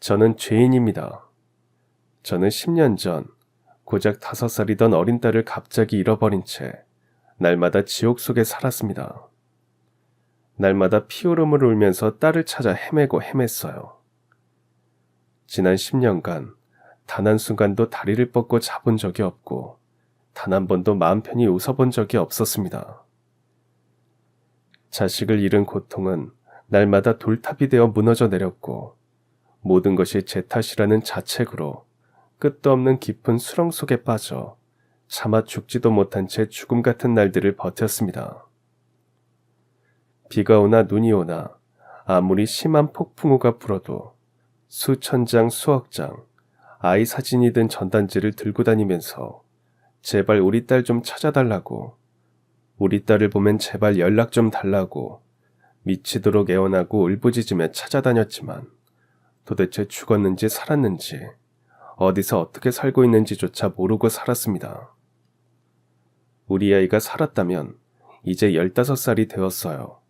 저는 죄인입니다. 저는 10년 전 고작 5살이던 어린 딸을 갑자기 잃어버린 채 날마다 지옥 속에 살았습니다. 날마다 피오름을 울면서 딸을 찾아 헤매고 헤맸어요. 지난 10년간 단 한순간도 다리를 뻗고 자본 적이 없고 단 한 번도 마음 편히 웃어본 적이 없었습니다. 자식을 잃은 고통은 날마다 돌탑이 되어 무너져 내렸고 모든 것이 제 탓이라는 자책으로 끝도 없는 깊은 수렁 속에 빠져 차마 죽지도 못한 채 죽음 같은 날들을 버텼습니다. 비가 오나 눈이 오나 아무리 심한 폭풍우가 불어도 수천 장 수억 장 아이 사진이 든 전단지를 들고 다니면서 제발 우리 딸 좀 찾아달라고, 우리 딸을 보면 제발 연락 좀 달라고 미치도록 애원하고 울부짖으며 찾아다녔지만 도대체 죽었는지 살았는지 어디서 어떻게 살고 있는지조차 모르고 살았습니다. 우리 아이가 살았다면 이제 15살이 되었어요.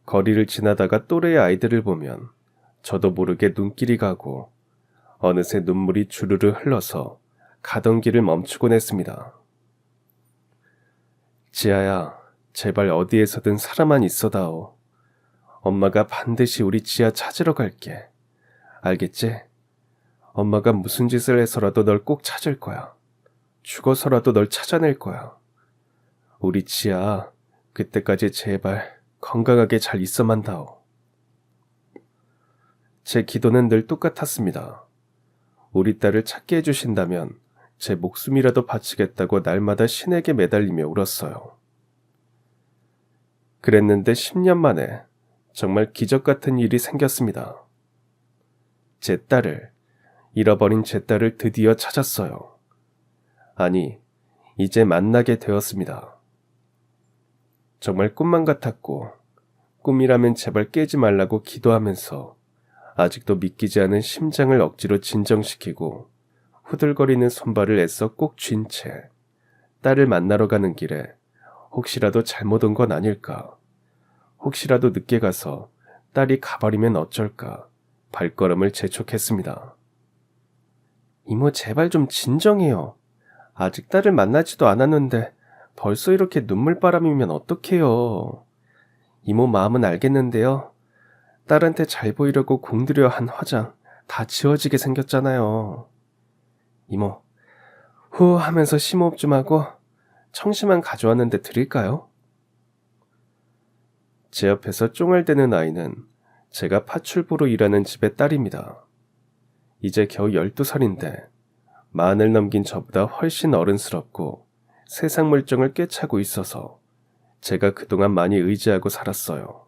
거리를 지나다가 또래의 아이들을 보면 저도 모르게 눈길이 가고 어느새 눈물이 주르르 흘러서 가던 길을 멈추곤 했습니다. 지아야, 제발 어디에서든 살아만 있어다오. 엄마가 반드시 우리 지아 찾으러 갈게. 알겠지? 엄마가 무슨 짓을 해서라도 널 꼭 찾을 거야. 죽어서라도 널 찾아낼 거야. 우리 지아, 그때까지 제발 건강하게 잘 있어만 다오. 제 기도는 늘 똑같았습니다. 우리 딸을 찾게 해주신다면 제 목숨이라도 바치겠다고 날마다 신에게 매달리며 울었어요. 그랬는데 10년 만에 정말 기적 같은 일이 생겼습니다. 잃어버린 제 딸을 드디어 찾았어요. 아니, 이제 만나게 되었습니다. 정말 꿈만 같았고, 꿈이라면 제발 깨지 말라고 기도하면서 아직도 믿기지 않은 심장을 억지로 진정시키고 후들거리는 손발을 애써 꼭 쥔 채 딸을 만나러 가는 길에 혹시라도 잘못 온 건 아닐까, 혹시라도 늦게 가서 딸이 가버리면 어쩔까 발걸음을 재촉했습니다. 이모 제발 좀 진정해요. 아직 딸을 만나지도 않았는데 벌써 이렇게 눈물바람이면 어떡해요. 이모 마음은 알겠는데요. 딸한테 잘 보이려고 공들여 한 화장 다 지워지게 생겼잖아요. 이모, 후 하면서 심호흡 좀 하고 청심환 가져왔는데 드릴까요? 제 옆에서 쫑알대는 아이는 제가 파출부로 일하는 집의 딸입니다. 이제 겨우 12살인데 만을 넘긴 저보다 훨씬 어른스럽고 세상 물정을 꿰차고 있어서 제가 그동안 많이 의지하고 살았어요.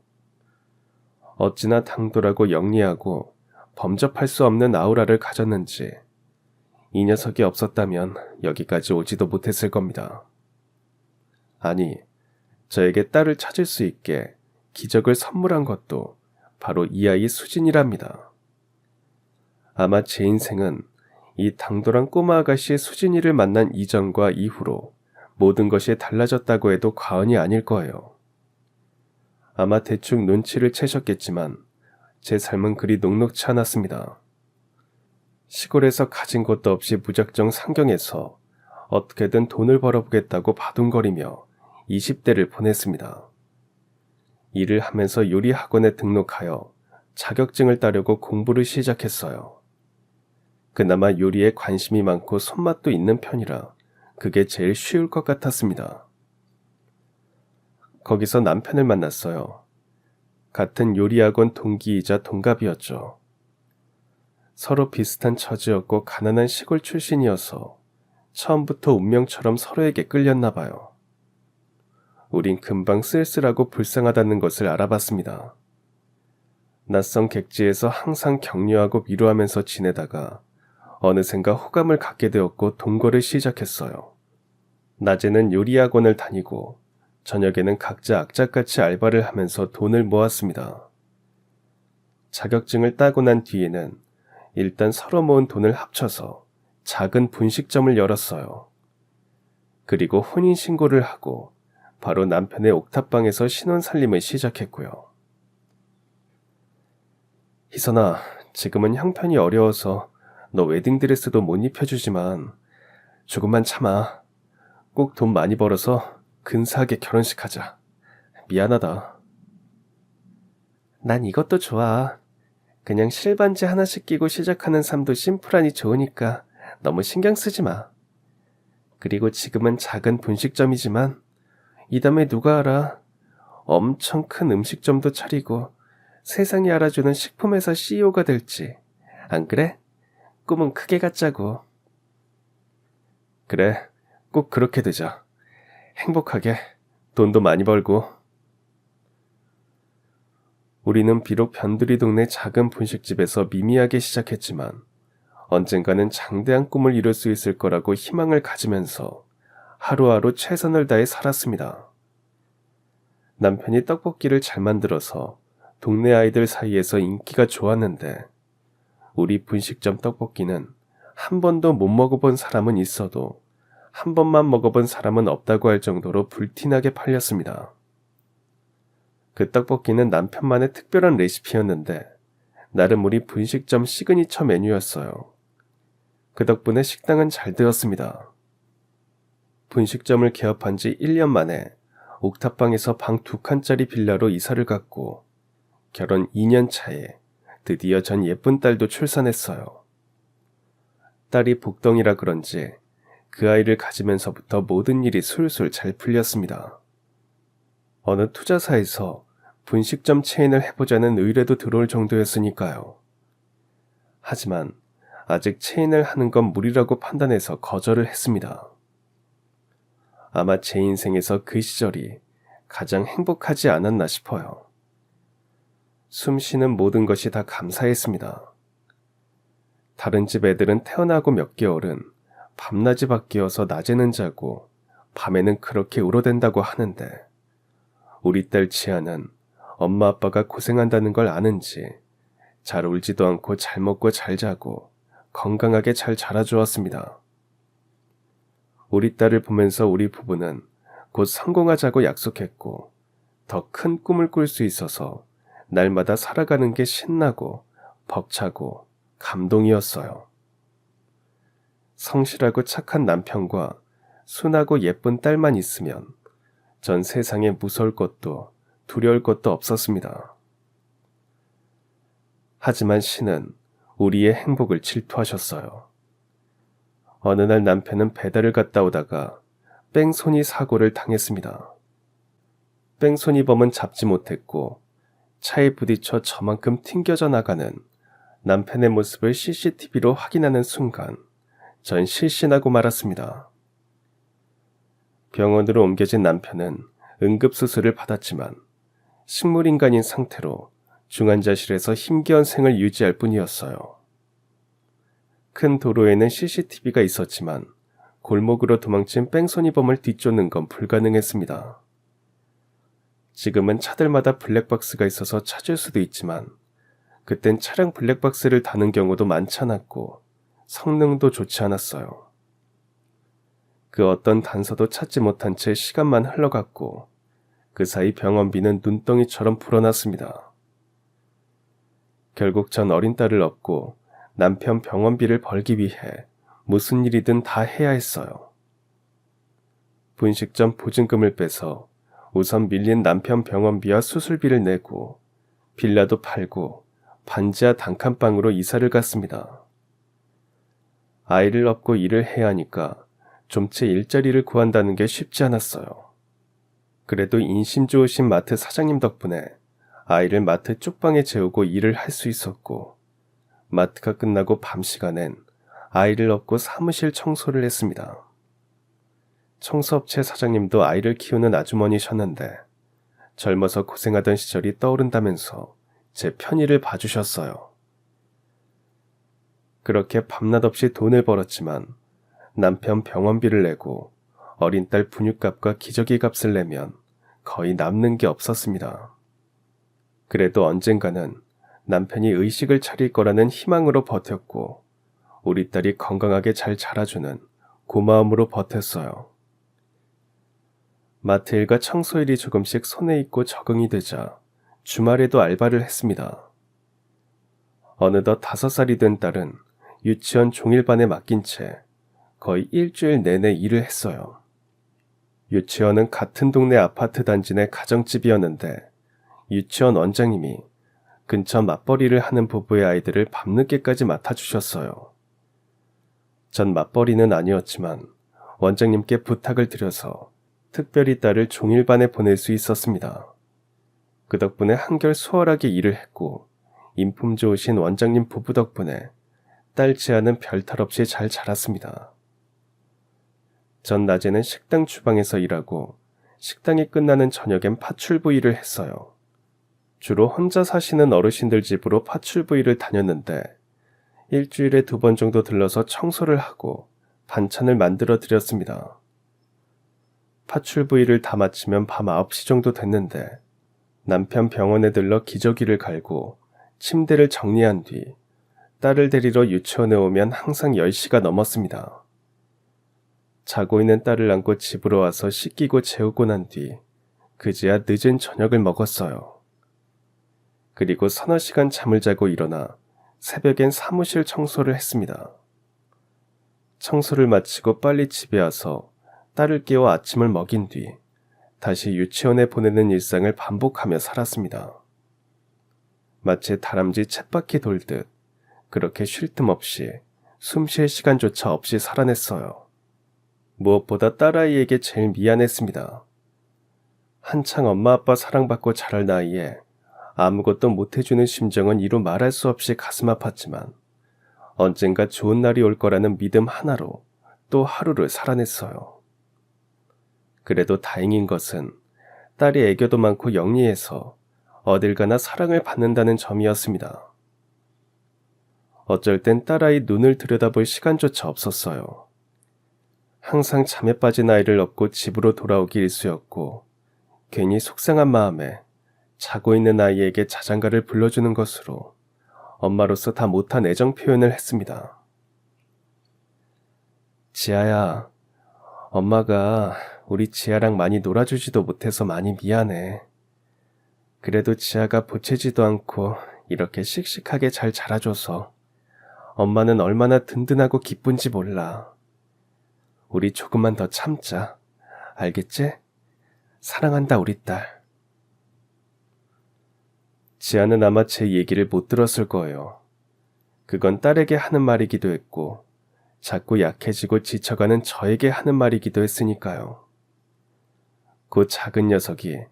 어찌나 당돌하고 영리하고 범접할 수 없는 아우라를 가졌는지 이 녀석이 없었다면 여기까지 오지도 못했을 겁니다. 아니, 저에게 딸을 찾을 수 있게 기적을 선물한 것도 바로 이 아이 수진이랍니다. 아마 제 인생은 이 당돌한 꼬마 아가씨의 수진이를 만난 이전과 이후로 모든 것이 달라졌다고 해도 과언이 아닐 거예요. 아마 대충 눈치를 채셨겠지만 제 삶은 그리 녹록치 않았습니다. 시골에서 가진 것도 없이 무작정 상경해서 어떻게든 돈을 벌어보겠다고 바둥거리며 20대를 보냈습니다. 일을 하면서 요리 학원에 등록하여 자격증을 따려고 공부를 시작했어요. 그나마 요리에 관심이 많고 손맛도 있는 편이라 그게 제일 쉬울 것 같았습니다. 거기서 남편을 만났어요. 같은 요리학원 동기이자 동갑이었죠. 서로 비슷한 처지였고 가난한 시골 출신이어서 처음부터 운명처럼 서로에게 끌렸나 봐요. 우린 금방 쓸쓸하고 불쌍하다는 것을 알아봤습니다. 낯선 객지에서 항상 격려하고 위로하면서 지내다가 어느샌가 호감을 갖게 되었고 동거를 시작했어요. 낮에는 요리학원을 다니고 저녁에는 각자 악착같이 알바를 하면서 돈을 모았습니다. 자격증을 따고 난 뒤에는 일단 서로 모은 돈을 합쳐서 작은 분식점을 열었어요. 그리고 혼인신고를 하고 바로 남편의 옥탑방에서 신혼살림을 시작했고요. 희선아, 지금은 형편이 어려워서 너 웨딩드레스도 못 입혀주지만 조금만 참아. 꼭 돈 많이 벌어서 근사하게 결혼식 하자. 미안하다. 난 이것도 좋아. 그냥 실반지 하나씩 끼고 시작하는 삶도 심플하니 좋으니까 너무 신경 쓰지 마. 그리고 지금은 작은 분식점이지만 이 다음에 누가 알아. 엄청 큰 음식점도 차리고 세상이 알아주는 식품회사 CEO가 될지. 안 그래? 꿈은 크게 갖자고. 그래, 꼭 그렇게 되자. 행복하게, 돈도 많이 벌고. 우리는 비록 변두리 동네 작은 분식집에서 미미하게 시작했지만 언젠가는 장대한 꿈을 이룰 수 있을 거라고 희망을 가지면서 하루하루 최선을 다해 살았습니다. 남편이 떡볶이를 잘 만들어서 동네 아이들 사이에서 인기가 좋았는데 우리 분식점 떡볶이는 한 번도 못 먹어본 사람은 있어도 한 번만 먹어본 사람은 없다고 할 정도로 불티나게 팔렸습니다. 그 떡볶이는 남편만의 특별한 레시피였는데 나름 우리 분식점 시그니처 메뉴였어요. 그 덕분에 식당은 잘 되었습니다. 분식점을 개업한 지 1년 만에 옥탑방에서 방 2칸짜리 빌라로 이사를 갔고 결혼 2년 차에 드디어 전 예쁜 딸도 출산했어요. 딸이 복덩이라 그런지 그 아이를 가지면서부터 모든 일이 술술 잘 풀렸습니다. 어느 투자사에서 분식점 체인을 해보자는 의뢰도 들어올 정도였으니까요. 하지만 아직 체인을 하는 건 무리라고 판단해서 거절을 했습니다. 아마 제 인생에서 그 시절이 가장 행복하지 않았나 싶어요. 숨 쉬는 모든 것이 다 감사했습니다. 다른 집 애들은 태어나고 몇 개월은 밤낮이 바뀌어서 낮에는 자고 밤에는 그렇게 울어댄다고 하는데 우리 딸 지아는 엄마 아빠가 고생한다는 걸 아는지 잘 울지도 않고 잘 먹고 잘 자고 건강하게 잘 자라주었습니다. 우리 딸을 보면서 우리 부부는 곧 성공하자고 약속했고 더 큰 꿈을 꿀 수 있어서 날마다 살아가는 게 신나고 벅차고 감동이었어요. 성실하고 착한 남편과 순하고 예쁜 딸만 있으면 전 세상에 무서울 것도 두려울 것도 없었습니다. 하지만 신은 우리의 행복을 질투하셨어요. 어느 날 남편은 배달을 갔다 오다가 뺑소니 사고를 당했습니다. 뺑소니범은 잡지 못했고 차에 부딪혀 저만큼 튕겨져 나가는 남편의 모습을 CCTV로 확인하는 순간 전 실신하고 말았습니다. 병원으로 옮겨진 남편은 응급수술을 받았지만 식물인간인 상태로 중환자실에서 힘겨운 생을 유지할 뿐이었어요. 큰 도로에는 CCTV가 있었지만 골목으로 도망친 뺑소니범을 뒤쫓는 건 불가능했습니다. 지금은 차들마다 블랙박스가 있어서 찾을 수도 있지만 그땐 차량 블랙박스를 다는 경우도 많지 않았고 성능도 좋지 않았어요. 그 어떤 단서도 찾지 못한 채 시간만 흘러갔고 그 사이 병원비는 눈덩이처럼 불어났습니다. 결국 전 어린 딸을 업고 남편 병원비를 벌기 위해 무슨 일이든 다 해야 했어요. 분식점 보증금을 빼서 우선 밀린 남편 병원비와 수술비를 내고 빌라도 팔고 반지하 단칸방으로 이사를 갔습니다. 아이를 업고 일을 해야 하니까 좀채 일자리를 구한다는 게 쉽지 않았어요. 그래도 인심 좋으신 마트 사장님 덕분에 아이를 마트 쪽방에 재우고 일을 할 수 있었고 마트가 끝나고 밤 시간엔 아이를 업고 사무실 청소를 했습니다. 청소업체 사장님도 아이를 키우는 아주머니셨는데 젊어서 고생하던 시절이 떠오른다면서 제 편의를 봐주셨어요. 그렇게 밤낮 없이 돈을 벌었지만 남편 병원비를 내고 어린 딸 분유값과 기저귀 값을 내면 거의 남는 게 없었습니다. 그래도 언젠가는 남편이 의식을 차릴 거라는 희망으로 버텼고 우리 딸이 건강하게 잘 자라주는 고마움으로 버텼어요. 마트 일과 청소 일이 조금씩 손에 익고 적응이 되자 주말에도 알바를 했습니다. 어느덧 5살이 된 딸은 유치원 종일반에 맡긴 채 거의 일주일 내내 일을 했어요. 유치원은 같은 동네 아파트 단지 내 가정집이었는데 유치원 원장님이 근처 맞벌이를 하는 부부의 아이들을 밤늦게까지 맡아주셨어요. 전 맞벌이는 아니었지만 원장님께 부탁을 드려서 특별히 딸을 종일반에 보낼 수 있었습니다. 그 덕분에 한결 수월하게 일을 했고 인품 좋으신 원장님 부부 덕분에 딸 지아는 별탈 없이 잘 자랐습니다. 전 낮에는 식당 주방에서 일하고 식당이 끝나는 저녁엔 파출부 일을 했어요. 주로 혼자 사시는 어르신들 집으로 파출부 일을 다녔는데 일주일에 2번 정도 들러서 청소를 하고 반찬을 만들어 드렸습니다. 파출부 일을 다 마치면 밤 9시 정도 됐는데 남편 병원에 들러 기저귀를 갈고 침대를 정리한 뒤 딸을 데리러 유치원에 오면 항상 10시가 넘었습니다. 자고 있는 딸을 안고 집으로 와서 씻기고 재우고 난 뒤 그제야 늦은 저녁을 먹었어요. 그리고 서너 시간 잠을 자고 일어나 새벽엔 사무실 청소를 했습니다. 청소를 마치고 빨리 집에 와서 딸을 깨워 아침을 먹인 뒤 다시 유치원에 보내는 일상을 반복하며 살았습니다. 마치 다람쥐 쳇바퀴 돌듯 그렇게 쉴 틈 없이 숨 쉴 시간조차 없이 살아냈어요. 무엇보다 딸아이에게 제일 미안했습니다. 한창 엄마 아빠 사랑받고 자랄 나이에 아무것도 못해주는 심정은 이루 말할 수 없이 가슴 아팠지만 언젠가 좋은 날이 올 거라는 믿음 하나로 또 하루를 살아냈어요. 그래도 다행인 것은 딸이 애교도 많고 영리해서 어딜 가나 사랑을 받는다는 점이었습니다. 어쩔 땐 딸아이 눈을 들여다볼 시간조차 없었어요. 항상 잠에 빠진 아이를 업고 집으로 돌아오기 일쑤였고 괜히 속상한 마음에 자고 있는 아이에게 자장가를 불러주는 것으로 엄마로서 다 못한 애정 표현을 했습니다. 지아야, 엄마가 우리 지아랑 많이 놀아주지도 못해서 많이 미안해. 그래도 지아가 보채지도 않고 이렇게 씩씩하게 잘 자라줘서 엄마는 얼마나 든든하고 기쁜지 몰라. 우리 조금만 더 참자. 알겠지? 사랑한다 우리 딸. 지아는 아마 제 얘기를 못 들었을 거예요. 그건 딸에게 하는 말이기도 했고 자꾸 약해지고 지쳐가는 저에게 하는 말이기도 했으니까요. 그 작은 녀석이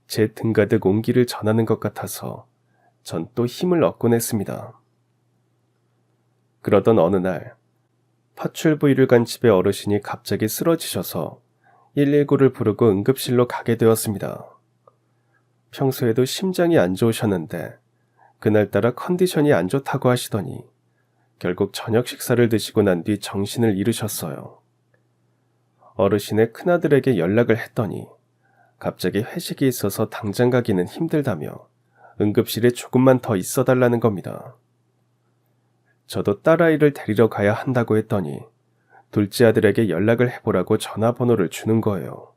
제 등 가득 온기를 전하는 것 같아서 전 또 힘을 얻곤 했습니다. 그러던 어느 날 파출부 일을 간 집의 어르신이 갑자기 쓰러지셔서 119를 부르고 응급실로 가게 되었습니다. 평소에도 심장이 안 좋으셨는데 그날따라 컨디션이 안 좋다고 하시더니 결국 저녁 식사를 드시고 난 뒤 정신을 잃으셨어요. 어르신의 큰아들에게 연락을 했더니 갑자기 회식이 있어서 당장 가기는 힘들다며 응급실에 조금만 더 있어달라는 겁니다. 저도 딸아이를 데리러 가야 한다고 했더니 둘째 아들에게 연락을 해보라고 전화번호를 주는 거예요.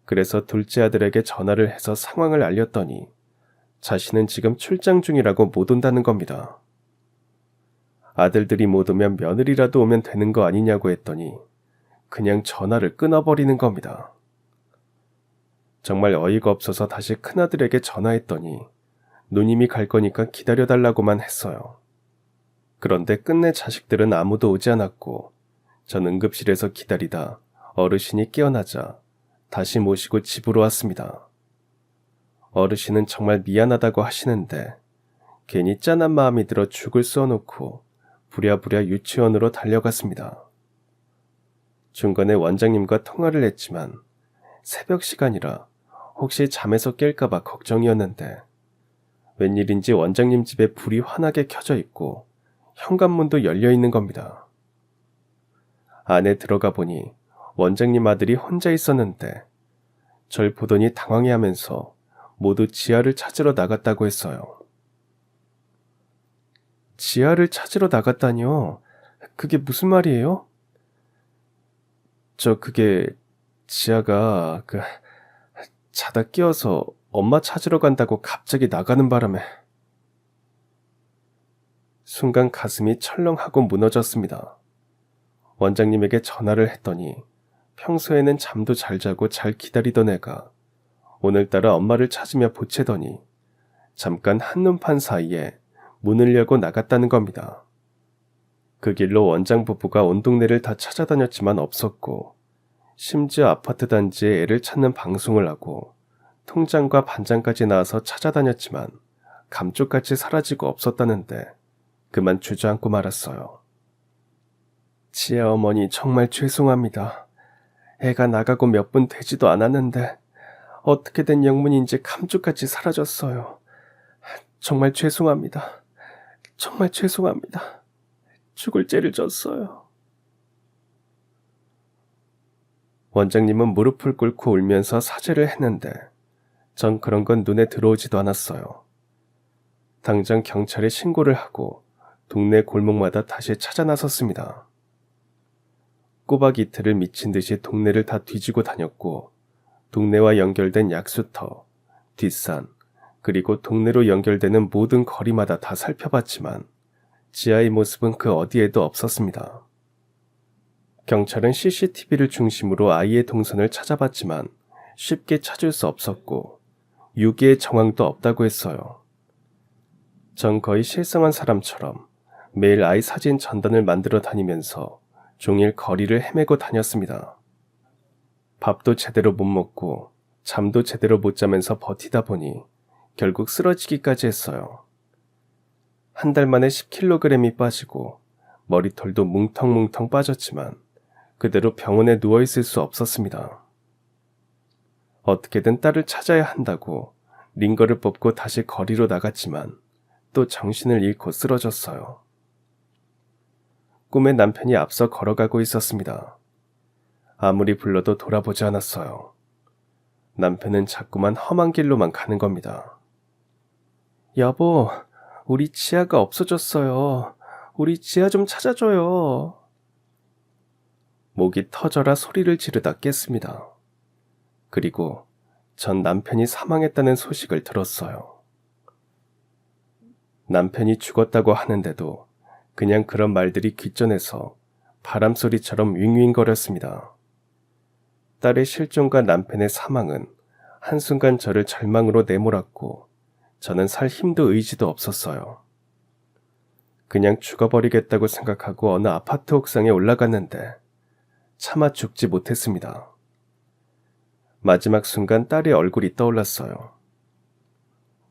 그래서 둘째 아들에게 전화를 해서 상황을 알렸더니 자신은 지금 출장 중이라고 못 온다는 겁니다. 아들들이 못 오면 며느리라도 오면 되는 거 아니냐고 했더니 그냥 전화를 끊어버리는 겁니다. 정말 어이가 없어서 다시 큰아들에게 전화했더니 누님이 갈 거니까 기다려달라고만 했어요. 그런데 끝내 자식들은 아무도 오지 않았고 전 응급실에서 기다리다 어르신이 깨어나자 다시 모시고 집으로 왔습니다. 어르신은 정말 미안하다고 하시는데 괜히 짠한 마음이 들어 죽을 써놓고 부랴부랴 유치원으로 달려갔습니다. 중간에 원장님과 통화를 했지만 새벽 시간이라 혹시 잠에서 깰까봐 걱정이었는데 웬일인지 원장님 집에 불이 환하게 켜져 있고 현관문도 열려 있는 겁니다. 안에 들어가 보니 원장님 아들이 혼자 있었는데 절 보더니 당황해하면서 모두 지아를 찾으러 나갔다고 했어요. 지아를 찾으러 나갔다니요? 그게 무슨 말이에요? 그게 지아가 자다 깨어서 엄마 찾으러 간다고 갑자기 나가는 바람에. 순간 가슴이 철렁하고 무너졌습니다. 원장님에게 전화를 했더니 평소에는 잠도 잘 자고 잘 기다리던 애가 오늘따라 엄마를 찾으며 보채더니 잠깐 한눈판 사이에 문을 열고 나갔다는 겁니다. 그 길로 원장 부부가 온 동네를 다 찾아다녔지만 없었고, 심지어 아파트 단지에 애를 찾는 방송을 하고 통장과 반장까지 나와서 찾아다녔지만 감쪽같이 사라지고 없었다는데 그만 주저앉고 말았어요. 지혜 어머니 정말 죄송합니다. 애가 나가고 몇 분 되지도 않았는데 어떻게 된 영문인지 감쪽같이 사라졌어요. 정말 죄송합니다. 정말 죄송합니다. 죽을 죄를 졌어요. 원장님은 무릎을 꿇고 울면서 사죄를 했는데 전 그런 건 눈에 들어오지도 않았어요. 당장 경찰에 신고를 하고 동네 골목마다 다시 찾아 나섰습니다. 꼬박 이틀을 미친 듯이 동네를 다 뒤지고 다녔고 동네와 연결된 약수터, 뒷산, 그리고 동네로 연결되는 모든 거리마다 다 살펴봤지만 지아의 모습은 그 어디에도 없었습니다. 경찰은 CCTV를 중심으로 아이의 동선을 찾아봤지만 쉽게 찾을 수 없었고 유기의 정황도 없다고 했어요. 전 거의 실성한 사람처럼 매일 아이 사진 전단을 만들어 다니면서 종일 거리를 헤매고 다녔습니다. 밥도 제대로 못 먹고 잠도 제대로 못 자면서 버티다 보니 결국 쓰러지기까지 했어요. 한 달 만에 10kg이 빠지고 머리털도 뭉텅뭉텅 빠졌지만 그대로 병원에 누워있을 수 없었습니다. 어떻게든 딸을 찾아야 한다고 링거를 뽑고 다시 거리로 나갔지만 또 정신을 잃고 쓰러졌어요. 꿈에 남편이 앞서 걸어가고 있었습니다. 아무리 불러도 돌아보지 않았어요. 남편은 자꾸만 험한 길로만 가는 겁니다. 여보, 우리 지아가 없어졌어요. 우리 지아 좀 찾아줘요. 목이 터져라 소리를 지르다 깼습니다. 그리고 전 남편이 사망했다는 소식을 들었어요. 남편이 죽었다고 하는데도 그냥 그런 말들이 귓전에서 바람소리처럼 윙윙거렸습니다. 딸의 실종과 남편의 사망은 한순간 저를 절망으로 내몰았고 저는 살 힘도 의지도 없었어요. 그냥 죽어버리겠다고 생각하고 어느 아파트 옥상에 올라갔는데 차마 죽지 못했습니다. 마지막 순간 딸의 얼굴이 떠올랐어요.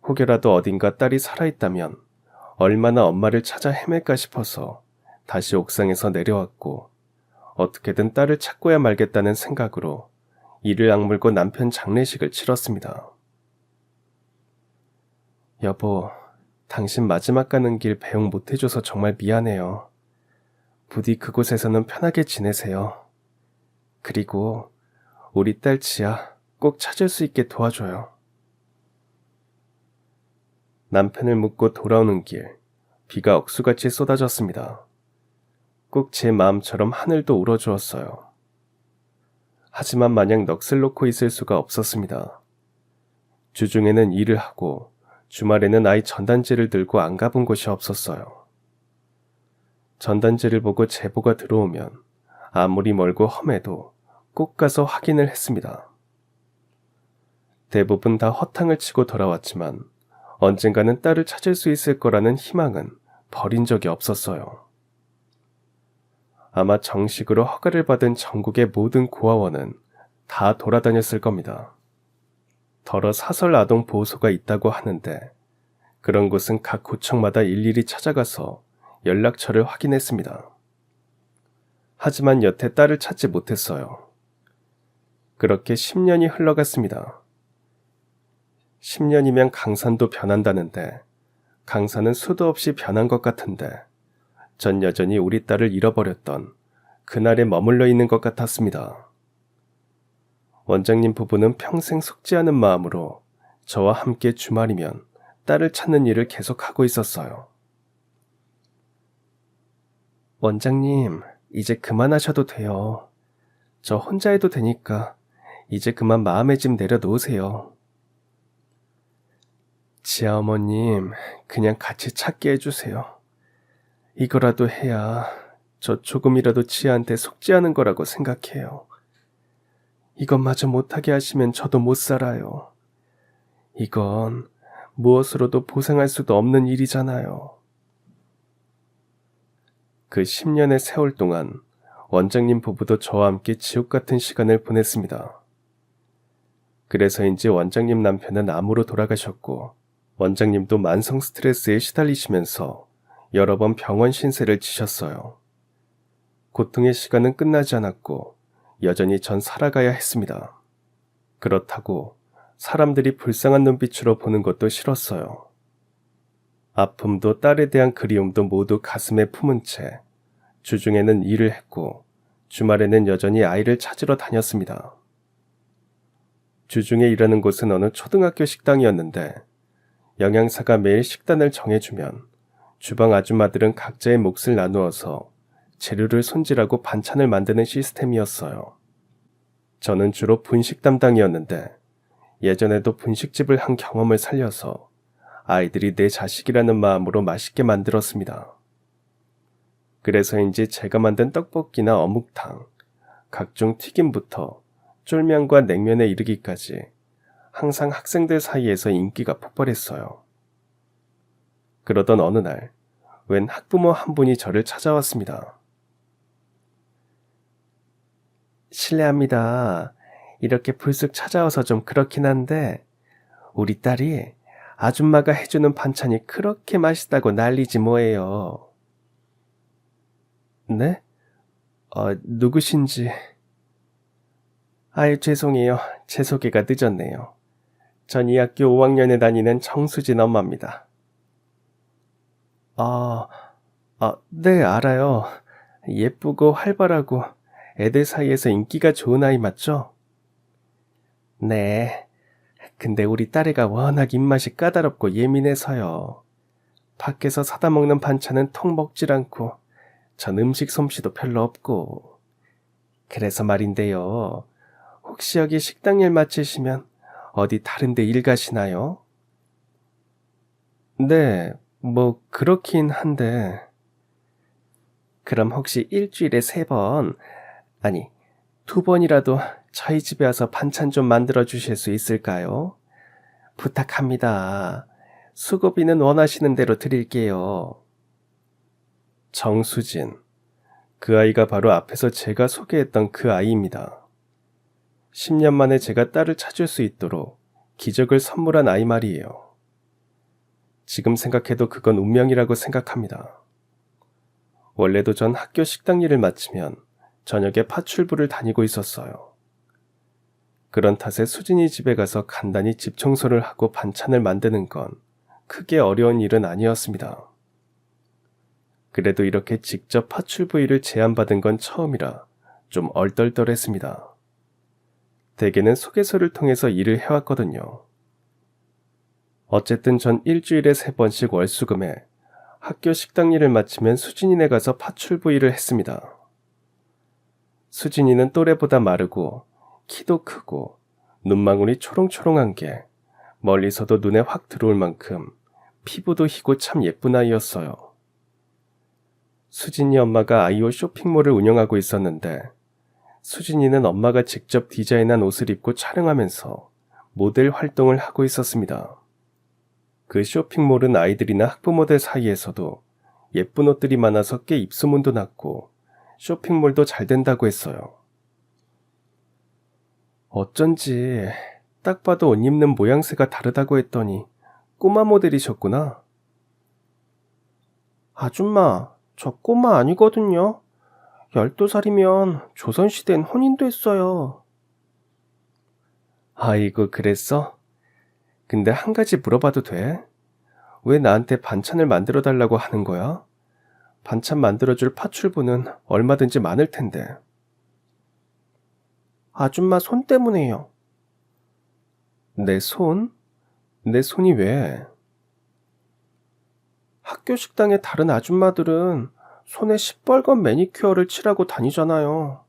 혹여라도 어딘가 딸이 살아있다면 얼마나 엄마를 찾아 헤맬까 싶어서 다시 옥상에서 내려왔고 어떻게든 딸을 찾고야 말겠다는 생각으로 이를 악물고 남편 장례식을 치렀습니다. 여보, 당신 마지막 가는 길 배웅 못해줘서 정말 미안해요. 부디 그곳에서는 편하게 지내세요. 그리고 우리 딸 지아 꼭 찾을 수 있게 도와줘요. 남편을 묻고 돌아오는 길, 비가 억수같이 쏟아졌습니다. 꼭 제 마음처럼 하늘도 울어주었어요. 하지만 마냥 넋을 놓고 있을 수가 없었습니다. 주중에는 일을 하고 주말에는 아이 전단지를 들고 안 가본 곳이 없었어요. 전단지를 보고 제보가 들어오면 아무리 멀고 험해도 꼭 가서 확인을 했습니다. 대부분 다 허탕을 치고 돌아왔지만 언젠가는 딸을 찾을 수 있을 거라는 희망은 버린 적이 없었어요. 아마 정식으로 허가를 받은 전국의 모든 고아원은 다 돌아다녔을 겁니다. 더러 사설 아동 보호소가 있다고 하는데 그런 곳은 각 구청마다 일일이 찾아가서 연락처를 확인했습니다. 하지만 여태 딸을 찾지 못했어요. 그렇게 10년이 흘러갔습니다. 10년이면 강산도 변한다는데 강산은 수도 없이 변한 것 같은데 전 여전히 우리 딸을 잃어버렸던 그날에 머물러 있는 것 같았습니다. 원장님 부부는 평생 속지 않은 마음으로 저와 함께 주말이면 딸을 찾는 일을 계속하고 있었어요. 원장님, 이제 그만하셔도 돼요. 저 혼자 해도 되니까 이제 그만 마음의 짐 내려놓으세요. 지아 어머님, 그냥 같이 찾게 해주세요. 이거라도 해야 저 조금이라도 지아한테 속지 않은 거라고 생각해요. 이것마저 못하게 하시면 저도 못 살아요. 이건 무엇으로도 보상할 수도 없는 일이잖아요. 그 10년의 세월 동안 원장님 부부도 저와 함께 지옥 같은 시간을 보냈습니다. 그래서인지 원장님 남편은 암으로 돌아가셨고 원장님도 만성 스트레스에 시달리시면서 여러 번 병원 신세를 지셨어요. 고통의 시간은 끝나지 않았고 여전히 전 살아가야 했습니다. 그렇다고 사람들이 불쌍한 눈빛으로 보는 것도 싫었어요. 아픔도 딸에 대한 그리움도 모두 가슴에 품은 채 주중에는 일을 했고 주말에는 여전히 아이를 찾으러 다녔습니다. 주중에 일하는 곳은 어느 초등학교 식당이었는데 영양사가 매일 식단을 정해주면 주방 아줌마들은 각자의 몫을 나누어서 재료를 손질하고 반찬을 만드는 시스템이었어요. 저는 주로 분식 담당이었는데 예전에도 분식집을 한 경험을 살려서 아이들이 내 자식이라는 마음으로 맛있게 만들었습니다. 그래서인지 제가 만든 떡볶이나 어묵탕, 각종 튀김부터 쫄면과 냉면에 이르기까지 항상 학생들 사이에서 인기가 폭발했어요. 그러던 어느 날, 웬 학부모 한 분이 저를 찾아왔습니다. 실례합니다. 이렇게 불쑥 찾아와서 좀 그렇긴 한데 우리 딸이 아줌마가 해주는 반찬이 그렇게 맛있다고 난리지 뭐예요. 네? 누구신지... 아유, 죄송해요. 제 소개가 늦었네요. 전 이 학교 5학년에 다니는 정수진 엄마입니다. 네, 알아요. 예쁘고 활발하고 애들 사이에서 인기가 좋은 아이 맞죠? 네. 근데 우리 딸애가 워낙 입맛이 까다롭고 예민해서요. 밖에서 사다 먹는 반찬은 통 먹질 않고 전 음식 솜씨도 별로 없고. 그래서 말인데요. 혹시 여기 식당 일 마치시면 어디 다른 데 일 가시나요? 네, 뭐 그렇긴 한데. 그럼 혹시 일주일에 3번, 아니 2번이라도 저희 집에 와서 반찬 좀 만들어 주실 수 있을까요? 부탁합니다. 수고비는 원하시는 대로 드릴게요. 정수진. 그 아이가 바로 앞에서 제가 소개했던 그 아이입니다. 10년 만에 제가 딸을 찾을 수 있도록 기적을 선물한 아이 말이에요. 지금 생각해도 그건 운명이라고 생각합니다. 원래도 전 학교 식당 일을 마치면 저녁에 파출부를 다니고 있었어요. 그런 탓에 수진이 집에 가서 간단히 집 청소를 하고 반찬을 만드는 건 크게 어려운 일은 아니었습니다. 그래도 이렇게 직접 파출부 일을 제안받은 건 처음이라 좀 얼떨떨했습니다. 대개는 소개서를 통해서 일을 해왔거든요. 어쨌든 전 일주일에 3번씩 월수금에 학교 식당 일을 마치면 수진이네 가서 파출부 일을 했습니다. 수진이는 또래보다 마르고 키도 크고 눈망울이 초롱초롱한 게 멀리서도 눈에 확 들어올 만큼 피부도 희고 참 예쁜 아이였어요. 수진이 엄마가 아이옷 쇼핑몰을 운영하고 있었는데 수진이는 엄마가 직접 디자인한 옷을 입고 촬영하면서 모델 활동을 하고 있었습니다. 그 쇼핑몰은 아이들이나 학부모들 사이에서도 예쁜 옷들이 많아서 꽤 입소문도 났고 쇼핑몰도 잘 된다고 했어요. 어쩐지 딱 봐도 옷 입는 모양새가 다르다고 했더니 꼬마 모델이셨구나. 아줌마, 저 꼬마 아니거든요. 12살이면 조선시대엔 혼인도 했어요. 아이고, 그랬어? 근데 한 가지 물어봐도 돼? 왜 나한테 반찬을 만들어 달라고 하는 거야? 반찬 만들어줄 파출부는 얼마든지 많을 텐데. 아줌마 손 때문에요. 내 손? 내 손이 왜? 학교 식당의 다른 아줌마들은 손에 시뻘건 매니큐어를 칠하고 다니잖아요.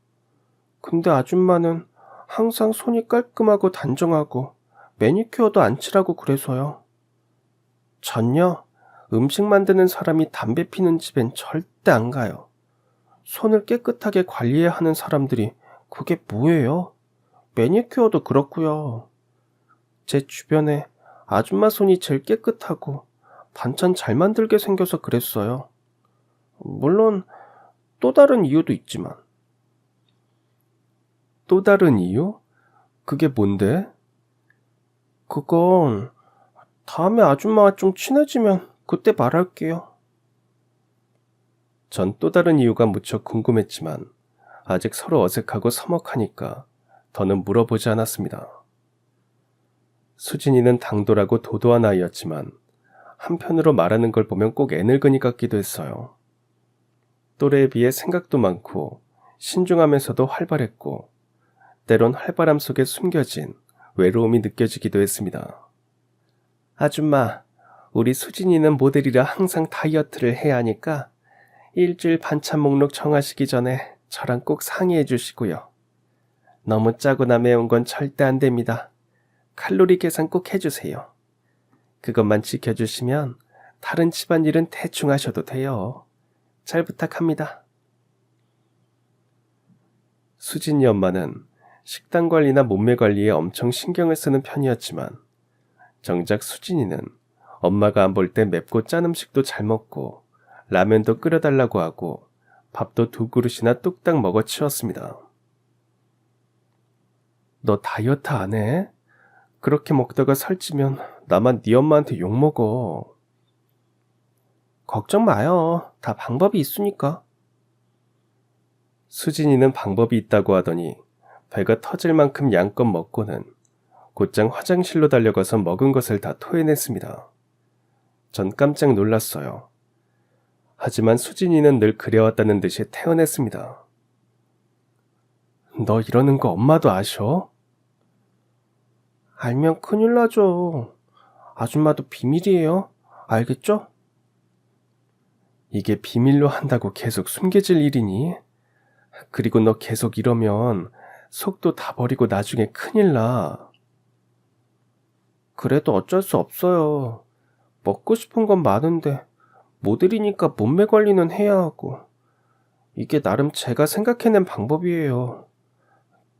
근데 아줌마는 항상 손이 깔끔하고 단정하고 매니큐어도 안 칠하고 그래서요. 전요, 음식 만드는 사람이 담배 피는 집엔 절대 안 가요. 손을 깨끗하게 관리해야 하는 사람들이 그게 뭐예요? 매니큐어도 그렇고요. 제 주변에 아줌마 손이 제일 깨끗하고 반찬 잘 만들게 생겨서 그랬어요. 물론 또 다른 이유도 있지만. 또 다른 이유? 그게 뭔데? 그건 다음에 아줌마와 좀 친해지면 그때 말할게요. 전 또 다른 이유가 무척 궁금했지만 아직 서로 어색하고 서먹하니까 더는 물어보지 않았습니다. 수진이는 당돌하고 도도한 아이였지만 한편으로 말하는 걸 보면 꼭 애늙은이 같기도 했어요. 또래에 비해 생각도 많고 신중하면서도 활발했고 때론 활발함 속에 숨겨진 외로움이 느껴지기도 했습니다. 아줌마, 우리 수진이는 모델이라 항상 다이어트를 해야 하니까 일주일 반찬 목록 정하시기 전에 저랑 꼭 상의해 주시고요. 너무 짜거나 매운 건 절대 안 됩니다. 칼로리 계산 꼭 해주세요. 그것만 지켜주시면 다른 집안일은 대충 하셔도 돼요. 잘 부탁합니다. 수진이 엄마는 식단 관리나 몸매 관리에 엄청 신경을 쓰는 편이었지만 정작 수진이는 엄마가 안 볼 때 맵고 짠 음식도 잘 먹고 라면도 끓여달라고 하고 밥도 2그릇이나 뚝딱 먹어 치웠습니다. 너 다이어트 안 해? 그렇게 먹다가 살찌면 나만 네 엄마한테 욕먹어. 걱정 마요. 다 방법이 있으니까. 수진이는 방법이 있다고 하더니 배가 터질 만큼 양껏 먹고는 곧장 화장실로 달려가서 먹은 것을 다 토해냈습니다. 전 깜짝 놀랐어요. 하지만 수진이는 늘 그래왔다는 듯이 태어냈습니다. 너 이러는 거 엄마도 아셔? 알면 큰일 나죠. 아줌마도 비밀이에요. 알겠죠? 이게 비밀로 한다고 계속 숨겨질 일이니? 그리고 너 계속 이러면 속도 다 버리고 나중에 큰일 나. 그래도 어쩔 수 없어요. 먹고 싶은 건 많은데 모델이니까 몸매 관리는 해야 하고. 이게 나름 제가 생각해낸 방법이에요.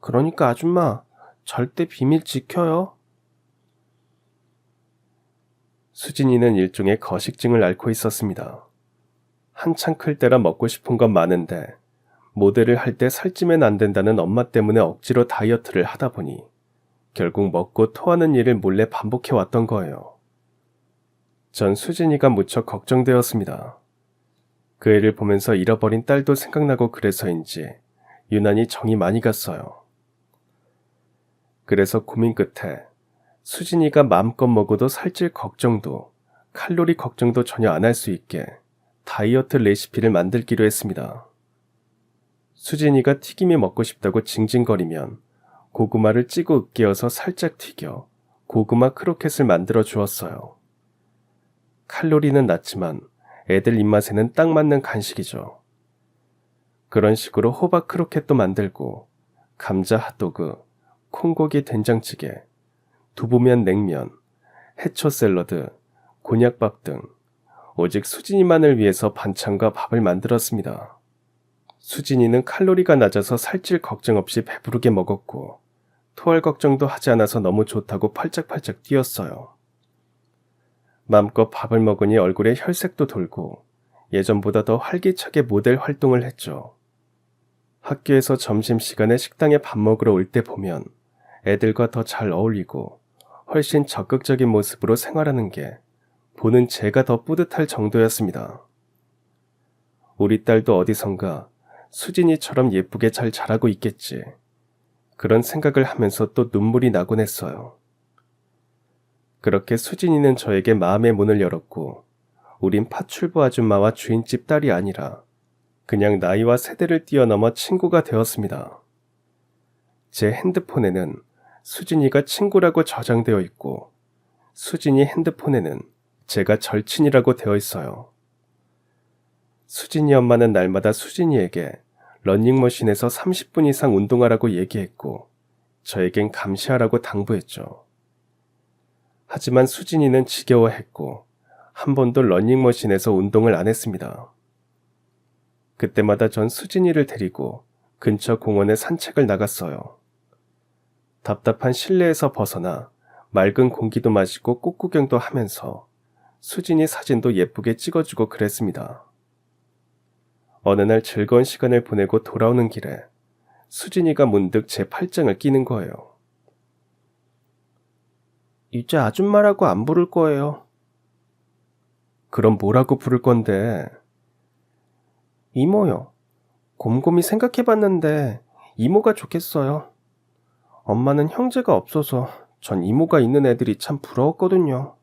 그러니까 아줌마 절대 비밀 지켜요. 수진이는 일종의 거식증을 앓고 있었습니다. 한창 클 때라 먹고 싶은 건 많은데 모델을 할 때 살찌면 안 된다는 엄마 때문에 억지로 다이어트를 하다 보니 결국 먹고 토하는 일을 몰래 반복해 왔던 거예요. 전 수진이가 무척 걱정되었습니다. 그 애를 보면서 잃어버린 딸도 생각나고 그래서인지 유난히 정이 많이 갔어요. 그래서 고민 끝에 수진이가 마음껏 먹어도 살찔 걱정도 칼로리 걱정도 전혀 안 할 수 있게 다이어트 레시피를 만들기로 했습니다. 수진이가 튀김이 먹고 싶다고 징징거리면 고구마를 찌고 으깨어서 살짝 튀겨 고구마 크로켓을 만들어 주었어요. 칼로리는 낮지만 애들 입맛에는 딱 맞는 간식이죠. 그런 식으로 호박 크로켓도 만들고 감자 핫도그, 콩고기 된장찌개, 두부면 냉면, 해초 샐러드, 곤약밥 등 오직 수진이만을 위해서 반찬과 밥을 만들었습니다. 수진이는 칼로리가 낮아서 살찔 걱정 없이 배부르게 먹었고 토할 걱정도 하지 않아서 너무 좋다고 팔짝팔짝 뛰었어요. 마음껏 밥을 먹으니 얼굴에 혈색도 돌고 예전보다 더 활기차게 모델 활동을 했죠. 학교에서 점심시간에 식당에 밥 먹으러 올 때 보면 애들과 더 잘 어울리고 훨씬 적극적인 모습으로 생활하는 게 보는 제가 더 뿌듯할 정도였습니다. 우리 딸도 어디선가 수진이처럼 예쁘게 잘 자라고 있겠지. 그런 생각을 하면서 또 눈물이 나곤 했어요. 그렇게 수진이는 저에게 마음의 문을 열었고 우린 파출부 아줌마와 주인집 딸이 아니라 그냥 나이와 세대를 뛰어넘어 친구가 되었습니다. 제 핸드폰에는 수진이가 친구라고 저장되어 있고 수진이 핸드폰에는 제가 절친이라고 되어 있어요. 수진이 엄마는 날마다 수진이에게 러닝머신에서 30분 이상 운동하라고 얘기했고 저에겐 감시하라고 당부했죠. 하지만 수진이는 지겨워했고 한 번도 러닝머신에서 운동을 안 했습니다. 그때마다 전 수진이를 데리고 근처 공원에 산책을 나갔어요. 답답한 실내에서 벗어나 맑은 공기도 마시고 꽃구경도 하면서 수진이 사진도 예쁘게 찍어주고 그랬습니다. 어느 날 즐거운 시간을 보내고 돌아오는 길에 수진이가 문득 제 팔짱을 끼는 거예요. 이제 아줌마라고 안 부를 거예요. 그럼 뭐라고 부를 건데? 이모요. 곰곰이 생각해봤는데 이모가 좋겠어요. 엄마는 형제가 없어서 전 이모가 있는 애들이 참 부러웠거든요.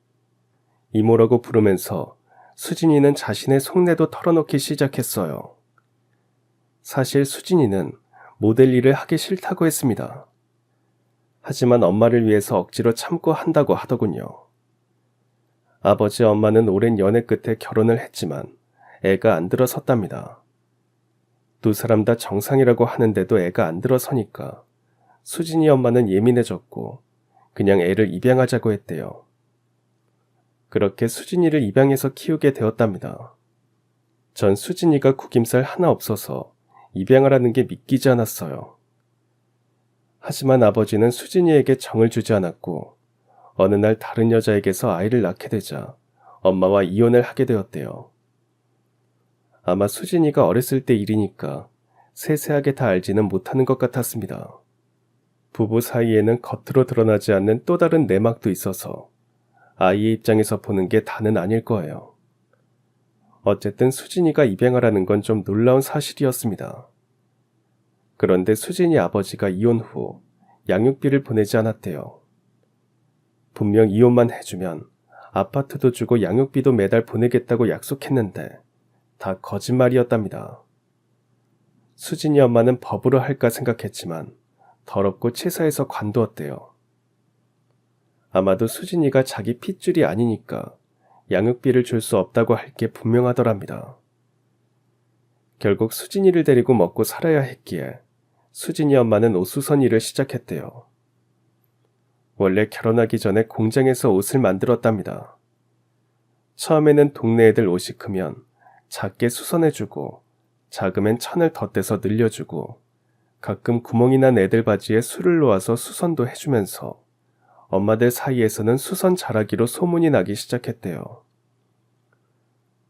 이모라고 부르면서 수진이는 자신의 속내도 털어놓기 시작했어요. 사실 수진이는 모델 일을 하기 싫다고 했습니다. 하지만 엄마를 위해서 억지로 참고 한다고 하더군요. 아버지 엄마는 오랜 연애 끝에 결혼을 했지만 애가 안 들어섰답니다. 두 사람 다 정상이라고 하는데도 애가 안 들어서니까 수진이 엄마는 예민해졌고 그냥 애를 입양하자고 했대요. 그렇게 수진이를 입양해서 키우게 되었답니다. 전 수진이가 구김살 하나 없어서 입양하라는 게 믿기지 않았어요. 하지만 아버지는 수진이에게 정을 주지 않았고 어느 날 다른 여자에게서 아이를 낳게 되자 엄마와 이혼을 하게 되었대요. 아마 수진이가 어렸을 때 일이니까 세세하게 다 알지는 못하는 것 같았습니다. 부부 사이에는 겉으로 드러나지 않는 또 다른 내막도 있어서 아이의 입장에서 보는 게 다는 아닐 거예요. 어쨌든 수진이가 입양하라는 건 좀 놀라운 사실이었습니다. 그런데 수진이 아버지가 이혼 후 양육비를 보내지 않았대요. 분명 이혼만 해주면 아파트도 주고 양육비도 매달 보내겠다고 약속했는데 다 거짓말이었답니다. 수진이 엄마는 법으로 할까 생각했지만 더럽고 치사해서 관두었대요. 아마도 수진이가 자기 핏줄이 아니니까 양육비를 줄 수 없다고 할 게 분명하더랍니다. 결국 수진이를 데리고 먹고 살아야 했기에 수진이 엄마는 옷수선 일을 시작했대요. 원래 결혼하기 전에 공장에서 옷을 만들었답니다. 처음에는 동네 애들 옷이 크면 작게 수선해주고 작으면 천을 덧대서 늘려주고 가끔 구멍이 난 애들 바지에 술을 놓아서 수선도 해주면서 엄마들 사이에서는 수선 잘하기로 소문이 나기 시작했대요.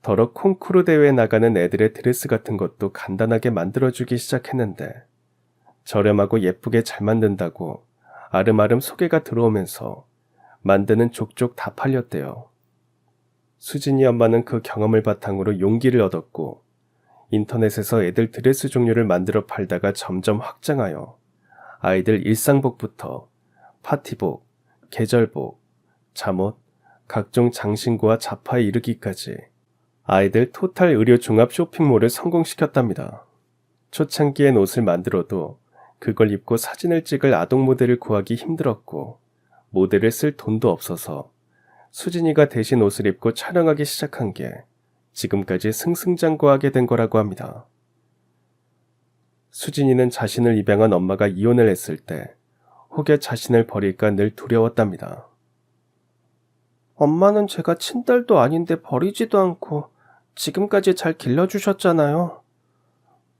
더러 콩쿠르 대회에 나가는 애들의 드레스 같은 것도 간단하게 만들어주기 시작했는데 저렴하고 예쁘게 잘 만든다고 아름아름 소개가 들어오면서 만드는 족족 다 팔렸대요. 수진이 엄마는 그 경험을 바탕으로 용기를 얻었고 인터넷에서 애들 드레스 종류를 만들어 팔다가 점점 확장하여 아이들 일상복부터 파티복, 계절복, 잠옷, 각종 장신구와 자파에 이르기까지 아이들 토탈 의료 종합 쇼핑몰을 성공시켰답니다. 초창기엔 옷을 만들어도 그걸 입고 사진을 찍을 아동 모델을 구하기 힘들었고 모델을 쓸 돈도 없어서 수진이가 대신 옷을 입고 촬영하기 시작한 게 지금까지 승승장구하게 된 거라고 합니다. 수진이는 자신을 입양한 엄마가 이혼을 했을 때 혹여 자신을 버릴까 늘 두려웠답니다. 엄마는 제가 친딸도 아닌데 버리지도 않고 지금까지 잘 길러주셨잖아요.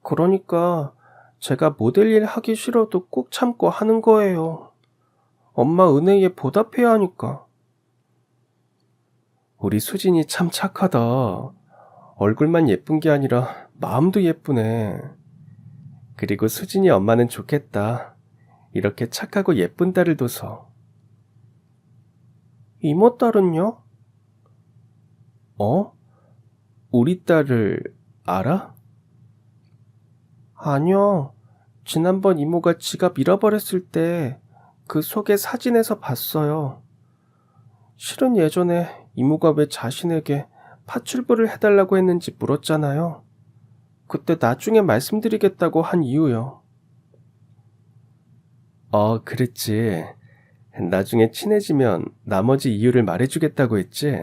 그러니까 제가 모델 일 하기 싫어도 꼭 참고 하는 거예요. 엄마 은혜에 보답해야 하니까. 우리 수진이 참 착하다. 얼굴만 예쁜 게 아니라 마음도 예쁘네. 그리고 수진이 엄마는 좋겠다. 이렇게 착하고 예쁜 딸을 둬서. 이모 딸은요? 우리 딸을 알아? 아니요. 지난번 이모가 지갑 잃어버렸을 때 그 속에 사진에서 봤어요. 실은 예전에 이모가 왜 자신에게 파출부를 해달라고 했는지 물었잖아요. 그때 나중에 말씀드리겠다고 한 이유요. 그랬지. 나중에 친해지면 나머지 이유를 말해주겠다고 했지.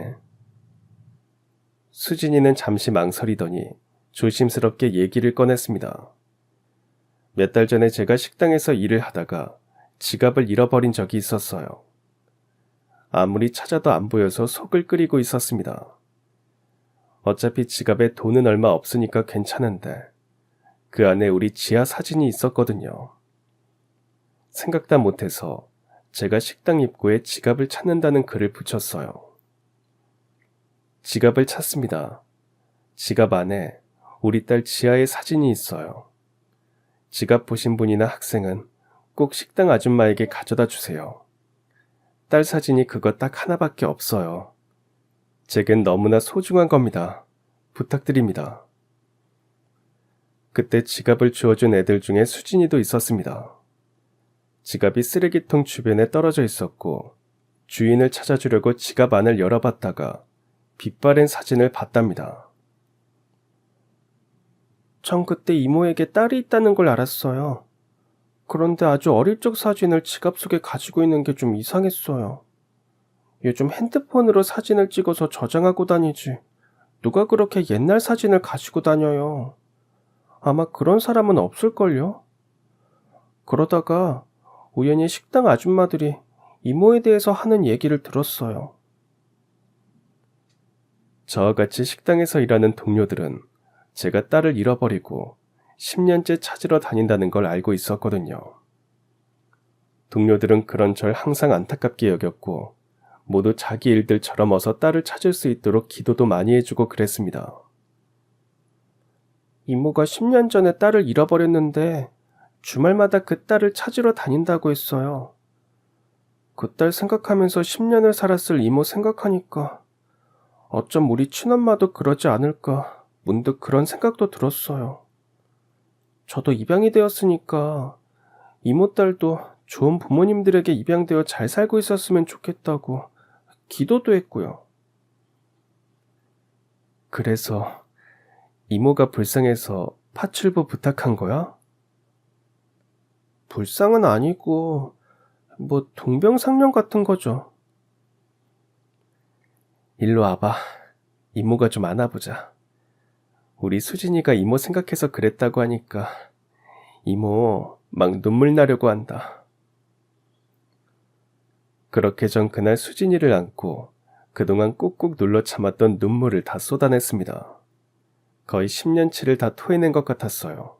수진이는 잠시 망설이더니 조심스럽게 얘기를 꺼냈습니다. 몇 달 전에 제가 식당에서 일을 하다가 지갑을 잃어버린 적이 있었어요. 아무리 찾아도 안 보여서 속을 끓이고 있었습니다. 어차피 지갑에 돈은 얼마 없으니까 괜찮은데 그 안에 우리 지아 사진이 있었거든요. 생각도 못해서 제가 식당 입구에 지갑을 찾는다는 글을 붙였어요. 지갑을 찾습니다. 지갑 안에 우리 딸 지아의 사진이 있어요. 지갑 보신 분이나 학생은 꼭 식당 아줌마에게 가져다 주세요. 딸 사진이 그거 딱 하나밖에 없어요. 제겐 너무나 소중한 겁니다. 부탁드립니다. 그때 지갑을 주워준 애들 중에 수진이도 있었습니다. 지갑이 쓰레기통 주변에 떨어져 있었고 주인을 찾아주려고 지갑 안을 열어봤다가 빛바랜 사진을 봤답니다. 전 그때 이모에게 딸이 있다는 걸 알았어요. 그런데 아주 어릴 적 사진을 지갑 속에 가지고 있는 게 좀 이상했어요. 요즘 핸드폰으로 사진을 찍어서 저장하고 다니지. 누가 그렇게 옛날 사진을 가지고 다녀요. 아마 그런 사람은 없을걸요? 그러다가 우연히 식당 아줌마들이 이모에 대해서 하는 얘기를 들었어요. 저와 같이 식당에서 일하는 동료들은 제가 딸을 잃어버리고 10년째 찾으러 다닌다는 걸 알고 있었거든요. 동료들은 그런 절 항상 안타깝게 여겼고 모두 자기 일들처럼 어서 딸을 찾을 수 있도록 기도도 많이 해주고 그랬습니다. 이모가 10년 전에 딸을 잃어버렸는데 주말마다 그 딸을 찾으러 다닌다고 했어요. 그 딸 생각하면서 10년을 살았을 이모 생각하니까 어쩜 우리 친엄마도 그러지 않을까 문득 그런 생각도 들었어요. 저도 입양이 되었으니까 이모 딸도 좋은 부모님들에게 입양되어 잘 살고 있었으면 좋겠다고 기도도 했고요. 그래서 이모가 불쌍해서 파출부 부탁한 거야? 불쌍은 아니고 뭐 동병상련 같은 거죠. 일로 와봐. 이모가 좀 안아보자. 우리 수진이가 이모 생각해서 그랬다고 하니까 이모 막 눈물 나려고 한다. 그렇게 전 그날 수진이를 안고 그동안 꾹꾹 눌러 참았던 눈물을 다 쏟아냈습니다. 거의 10년치를 다 토해낸 것 같았어요.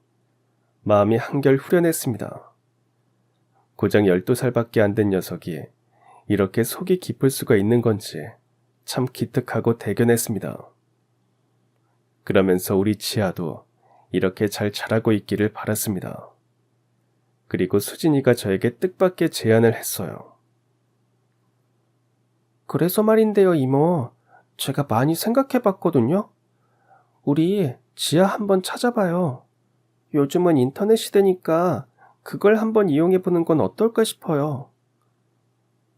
마음이 한결 후련했습니다. 고작 12살밖에 안 된 녀석이 이렇게 속이 깊을 수가 있는 건지 참 기특하고 대견했습니다. 그러면서 우리 지아도 이렇게 잘 자라고 있기를 바랐습니다. 그리고 수진이가 저에게 뜻밖의 제안을 했어요. 그래서 말인데요, 이모. 제가 많이 생각해봤거든요. 우리 지아 한번 찾아봐요. 요즘은 인터넷 시대니까 그걸 한번 이용해보는 건 어떨까 싶어요.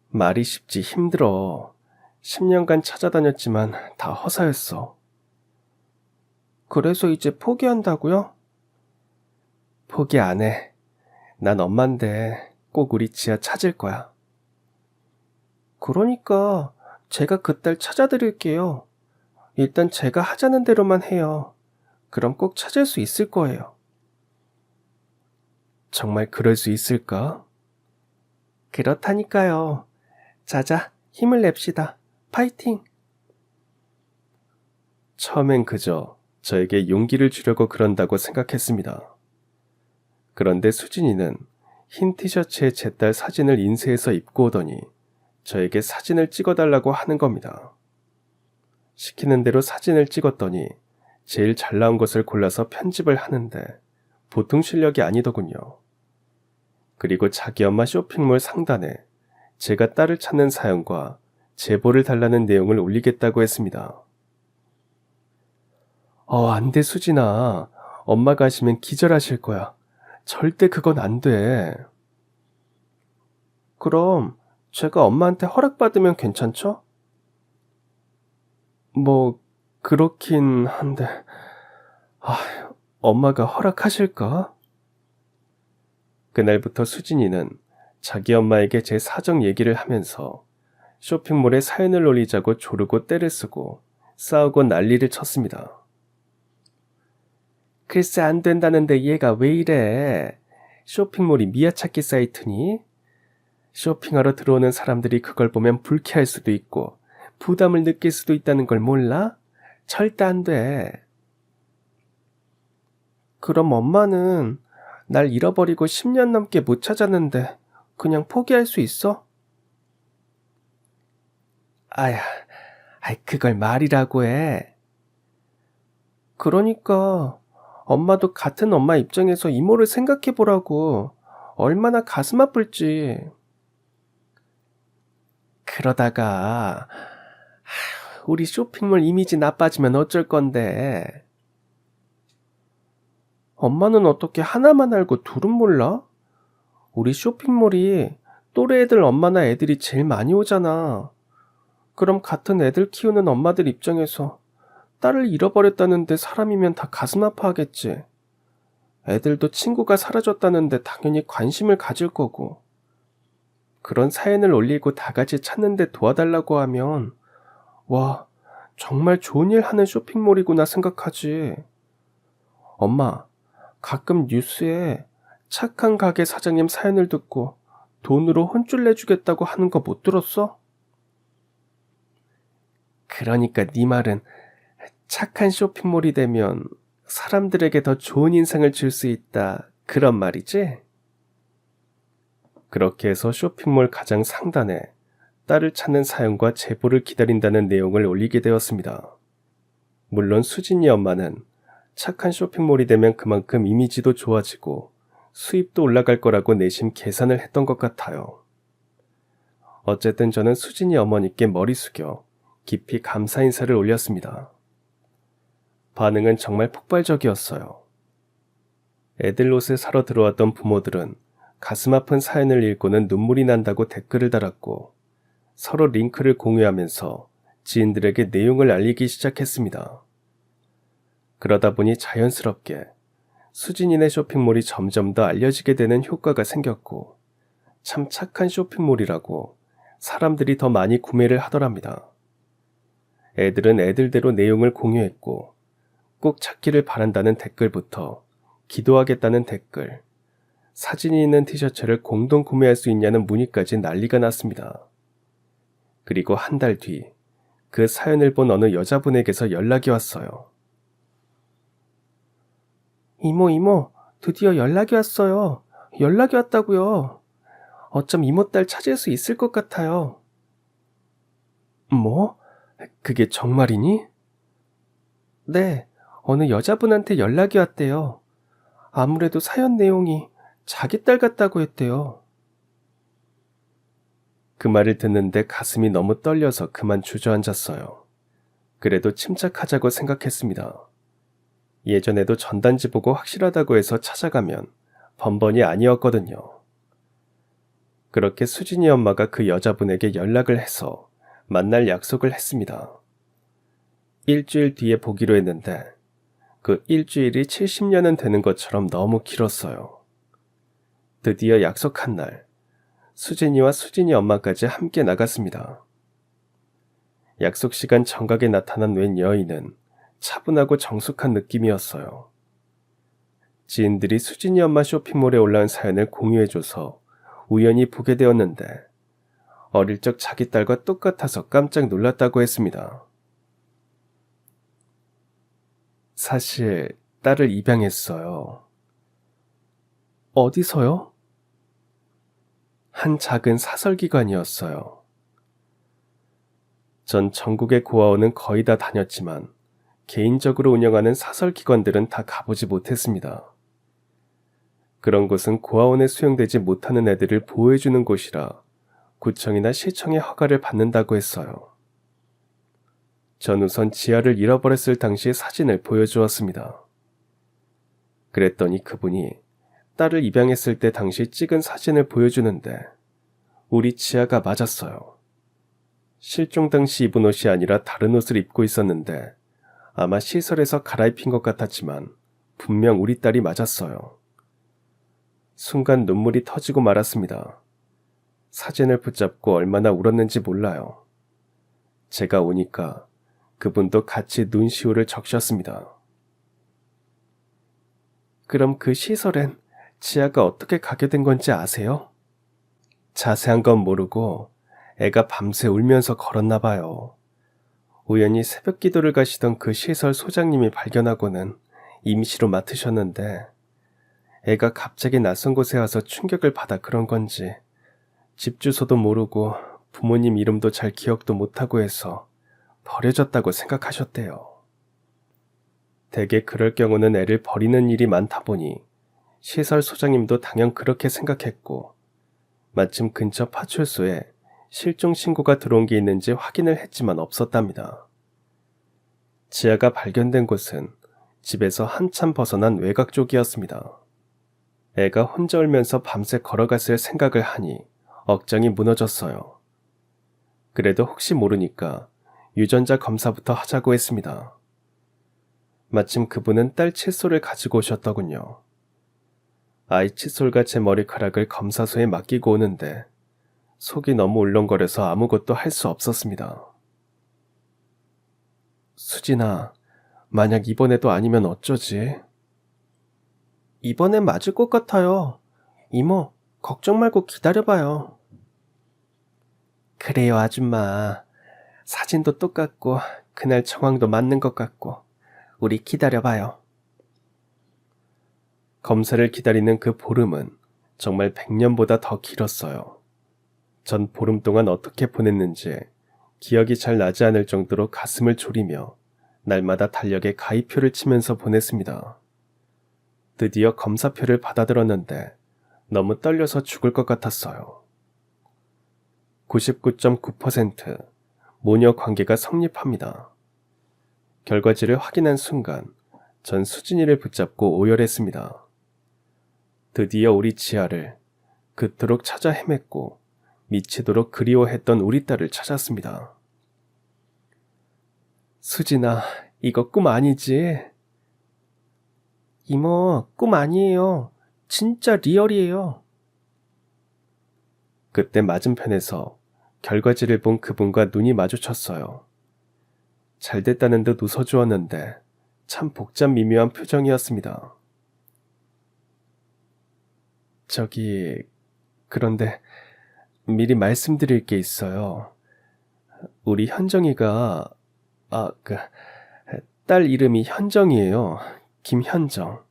말이 쉽지 힘들어. 10년간 찾아다녔지만 다 허사였어. 그래서 이제 포기한다고요? 포기 안 해. 난 엄마인데 꼭 우리 지아 찾을 거야. 그러니까 제가 그 딸 찾아드릴게요. 일단 제가 하자는 대로만 해요. 그럼 꼭 찾을 수 있을 거예요. 정말 그럴 수 있을까? 그렇다니까요. 자자, 힘을 냅시다. 파이팅! 처음엔 그저 저에게 용기를 주려고 그런다고 생각했습니다. 그런데 수진이는 흰 티셔츠에 제 딸 사진을 인쇄해서 입고 오더니 저에게 사진을 찍어달라고 하는 겁니다. 시키는 대로 사진을 찍었더니 제일 잘 나온 것을 골라서 편집을 하는데 보통 실력이 아니더군요. 그리고 자기 엄마 쇼핑몰 상단에 제가 딸을 찾는 사연과 제보를 달라는 내용을 올리겠다고 했습니다. 안 돼, 수진아. 엄마가 하시면 기절하실 거야. 절대 그건 안 돼. 그럼 제가 엄마한테 허락받으면 괜찮죠? 뭐 그렇긴 한데 엄마가 허락하실까? 그날부터 수진이는 자기 엄마에게 제 사정 얘기를 하면서 쇼핑몰에 사연을 올리자고 조르고 떼를 쓰고 싸우고 난리를 쳤습니다. 글쎄 안 된다는데 얘가 왜 이래? 쇼핑몰이 미아찾기 사이트니? 쇼핑하러 들어오는 사람들이 그걸 보면 불쾌할 수도 있고 부담을 느낄 수도 있다는 걸 몰라? 절대 안 돼. 그럼 엄마는 날 잃어버리고 10년 넘게 못 찾았는데 그냥 포기할 수 있어? 아야, 그걸 말이라고 해. 그러니까 엄마도 같은 엄마 입장에서 이모를 생각해 보라고. 얼마나 가슴 아플지. 그러다가 우리 쇼핑몰 이미지 나빠지면 어쩔 건데. 엄마는 어떻게 하나만 알고 둘은 몰라? 우리 쇼핑몰이 또래 애들 엄마나 애들이 제일 많이 오잖아. 그럼 같은 애들 키우는 엄마들 입장에서 딸을 잃어버렸다는데 사람이면 다 가슴 아파하겠지. 애들도 친구가 사라졌다는데 당연히 관심을 가질 거고. 그런 사연을 올리고 다 같이 찾는데 도와달라고 하면 와, 정말 좋은 일 하는 쇼핑몰이구나 생각하지. 엄마, 가끔 뉴스에 착한 가게 사장님 사연을 듣고 돈으로 혼쭐 내주겠다고 하는 거 못 들었어? 그러니까 네 말은 착한 쇼핑몰이 되면 사람들에게 더 좋은 인상을 줄 수 있다. 그런 말이지? 그렇게 해서 쇼핑몰 가장 상단에 딸을 찾는 사연과 제보를 기다린다는 내용을 올리게 되었습니다. 물론 수진이 엄마는 착한 쇼핑몰이 되면 그만큼 이미지도 좋아지고 수입도 올라갈 거라고 내심 계산을 했던 것 같아요. 어쨌든 저는 수진이 어머니께 머리 숙여 깊이 감사 인사를 올렸습니다. 반응은 정말 폭발적이었어요. 애들 옷을 사러 들어왔던 부모들은 가슴 아픈 사연을 읽고는 눈물이 난다고 댓글을 달았고 서로 링크를 공유하면서 지인들에게 내용을 알리기 시작했습니다. 그러다 보니 자연스럽게 수진이네 쇼핑몰이 점점 더 알려지게 되는 효과가 생겼고 참 착한 쇼핑몰이라고 사람들이 더 많이 구매를 하더랍니다. 애들은 애들대로 내용을 공유했고 꼭 찾기를 바란다는 댓글부터 기도하겠다는 댓글, 사진이 있는 티셔츠를 공동 구매할 수 있냐는 문의까지 난리가 났습니다. 그리고 한 달 뒤 그 사연을 본 어느 여자분에게서 연락이 왔어요. 이모, 드디어 연락이 왔어요. 연락이 왔다고요. 어쩜 이모 딸 찾을 수 있을 것 같아요. 뭐? 그게 정말이니? 네, 어느 여자분한테 연락이 왔대요. 아무래도 사연 내용이 자기 딸 같다고 했대요. 그 말을 듣는데 가슴이 너무 떨려서 그만 주저앉았어요. 그래도 침착하자고 생각했습니다. 예전에도 전단지 보고 확실하다고 해서 찾아가면 번번이 아니었거든요. 그렇게 수진이 엄마가 그 여자분에게 연락을 해서 만날 약속을 했습니다. 일주일 뒤에 보기로 했는데 그 일주일이 70년은 되는 것처럼 너무 길었어요. 드디어 약속한 날, 수진이와 수진이 엄마까지 함께 나갔습니다. 약속 시간 정각에 나타난 웬 여인은 차분하고 정숙한 느낌이었어요. 지인들이 수진이 엄마 쇼핑몰에 올라온 사연을 공유해줘서 우연히 보게 되었는데 어릴 적 자기 딸과 똑같아서 깜짝 놀랐다고 했습니다. 사실 딸을 입양했어요. 어디서요? 한 작은 사설기관이었어요. 전 전국의 고아원은 거의 다 다녔지만 개인적으로 운영하는 사설기관들은 다 가보지 못했습니다. 그런 곳은 고아원에 수용되지 못하는 애들을 보호해주는 곳이라 구청이나 시청의 허가를 받는다고 했어요. 전 우선 지아를 잃어버렸을 당시의 사진을 보여주었습니다. 그랬더니 그분이 딸을 입양했을 때 당시 찍은 사진을 보여주는데 우리 지아가 맞았어요. 실종 당시 입은 옷이 아니라 다른 옷을 입고 있었는데 아마 시설에서 갈아입힌 것 같았지만 분명 우리 딸이 맞았어요. 순간 눈물이 터지고 말았습니다. 사진을 붙잡고 얼마나 울었는지 몰라요. 제가 오니까 그분도 같이 눈시울을 적셨습니다. 그럼 그 시설엔 지아가 어떻게 가게 된 건지 아세요? 자세한 건 모르고 애가 밤새 울면서 걸었나 봐요. 우연히 새벽 기도를 가시던 그 시설 소장님이 발견하고는 임시로 맡으셨는데 애가 갑자기 낯선 곳에 와서 충격을 받아 그런 건지 집 주소도 모르고 부모님 이름도 잘 기억도 못하고 해서 버려졌다고 생각하셨대요. 대개 그럴 경우는 애를 버리는 일이 많다 보니 시설 소장님도 당연 그렇게 생각했고 마침 근처 파출소에 실종 신고가 들어온 게 있는지 확인을 했지만 없었답니다. 지아가 발견된 곳은 집에서 한참 벗어난 외곽 쪽이었습니다. 애가 혼자 울면서 밤새 걸어갔을 생각을 하니 억장이 무너졌어요. 그래도 혹시 모르니까 유전자 검사부터 하자고 했습니다. 마침 그분은 딸 칫솔을 가지고 오셨더군요. 아이 칫솔과 제 머리카락을 검사소에 맡기고 오는데 속이 너무 울렁거려서 아무것도 할 수 없었습니다. 수진아, 만약 이번에도 아니면 어쩌지? 이번엔 맞을 것 같아요. 이모, 걱정 말고 기다려봐요. 그래요, 아줌마. 사진도 똑같고 그날 정황도 맞는 것 같고 우리 기다려봐요. 검사를 기다리는 그 보름은 정말 100년보다 더 길었어요. 전 보름 동안 어떻게 보냈는지 기억이 잘 나지 않을 정도로 가슴을 졸이며 날마다 달력에 가입표를 치면서 보냈습니다. 드디어 검사표를 받아들었는데 너무 떨려서 죽을 것 같았어요. 99.9% 모녀 관계가 성립합니다. 결과지를 확인한 순간 전 수진이를 붙잡고 오열했습니다. 드디어 우리 지아를 그토록 찾아 헤맸고 미치도록 그리워했던 우리 딸을 찾았습니다. 수진아, 이거 꿈 아니지? 이모, 꿈 아니에요. 진짜 리얼이에요. 그때 맞은편에서 결과지를 본 그분과 눈이 마주쳤어요. 잘 됐다는 듯 웃어주었는데 참 복잡 미묘한 표정이었습니다. 그런데 미리 말씀드릴 게 있어요. 우리 현정이가, 딸 이름이 현정이에요. 김현정.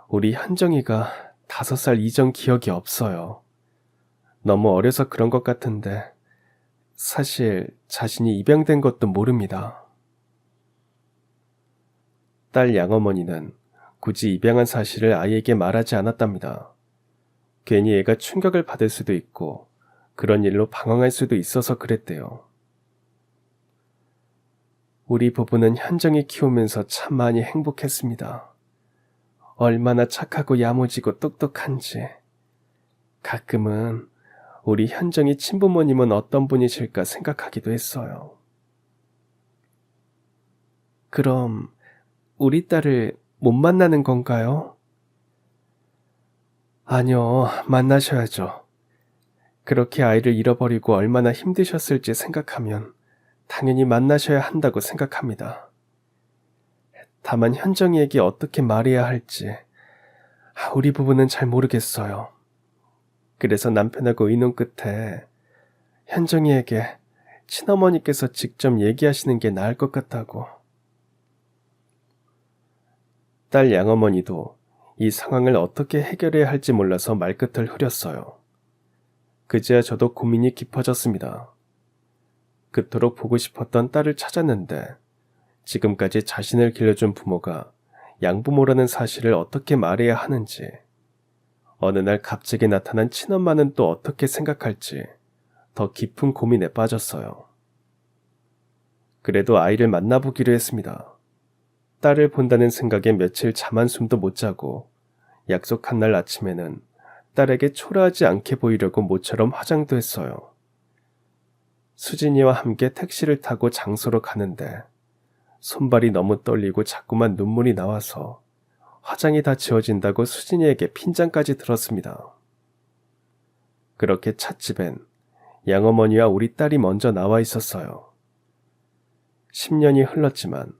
우리 현정이가 5살 이전 기억이 없어요. 너무 어려서 그런 것 같은데 사실 자신이 입양된 것도 모릅니다. 딸 양어머니는 굳이 입양한 사실을 아이에게 말하지 않았답니다. 괜히 애가 충격을 받을 수도 있고 그런 일로 방황할 수도 있어서 그랬대요. 우리 부부는 현정이 키우면서 참 많이 행복했습니다. 얼마나 착하고 야무지고 똑똑한지. 가끔은 우리 현정이 친부모님은 어떤 분이실까 생각하기도 했어요. 그럼 우리 딸을 못 만나는 건가요? 아니요, 만나셔야죠. 그렇게 아이를 잃어버리고 얼마나 힘드셨을지 생각하면 당연히 만나셔야 한다고 생각합니다. 다만 현정이에게 어떻게 말해야 할지 우리 부부는 잘 모르겠어요. 그래서 남편하고 의논 끝에 현정이에게 친어머니께서 직접 얘기하시는 게 나을 것 같다고. 딸 양어머니도 이 상황을 어떻게 해결해야 할지 몰라서 말끝을 흐렸어요. 그제야 저도 고민이 깊어졌습니다. 그토록 보고 싶었던 딸을 찾았는데 지금까지 자신을 길러준 부모가 양부모라는 사실을 어떻게 말해야 하는지, 어느 날 갑자기 나타난 친엄마는 또 어떻게 생각할지 더 깊은 고민에 빠졌어요. 그래도 아이를 만나보기로 했습니다. 딸을 본다는 생각에 며칠 잠 한숨도 못 자고 약속한 날 아침에는 딸에게 초라하지 않게 보이려고 모처럼 화장도 했어요. 수진이와 함께 택시를 타고 장소로 가는데 손발이 너무 떨리고 자꾸만 눈물이 나와서 화장이 다 지워진다고 수진이에게 핀잔까지 들었습니다. 그렇게 찻집엔 양어머니와 우리 딸이 먼저 나와 있었어요. 10년이 흘렀지만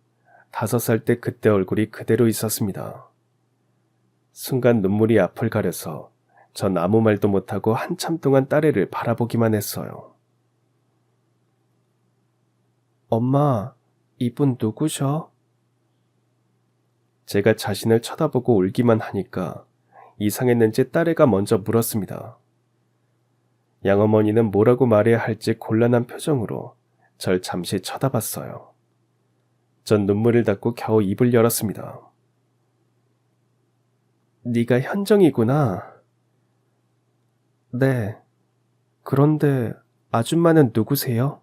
5살 때 그때 얼굴이 그대로 있었습니다. 순간 눈물이 앞을 가려서 전 아무 말도 못하고 한참 동안 딸애를 바라보기만 했어요. 엄마, 이분 누구셔? 제가 자신을 쳐다보고 울기만 하니까 이상했는지 딸애가 먼저 물었습니다. 양어머니는 뭐라고 말해야 할지 곤란한 표정으로 절 잠시 쳐다봤어요. 전 눈물을 닦고 겨우 입을 열었습니다. 네가 현정이구나. 네. 그런데 아줌마는 누구세요?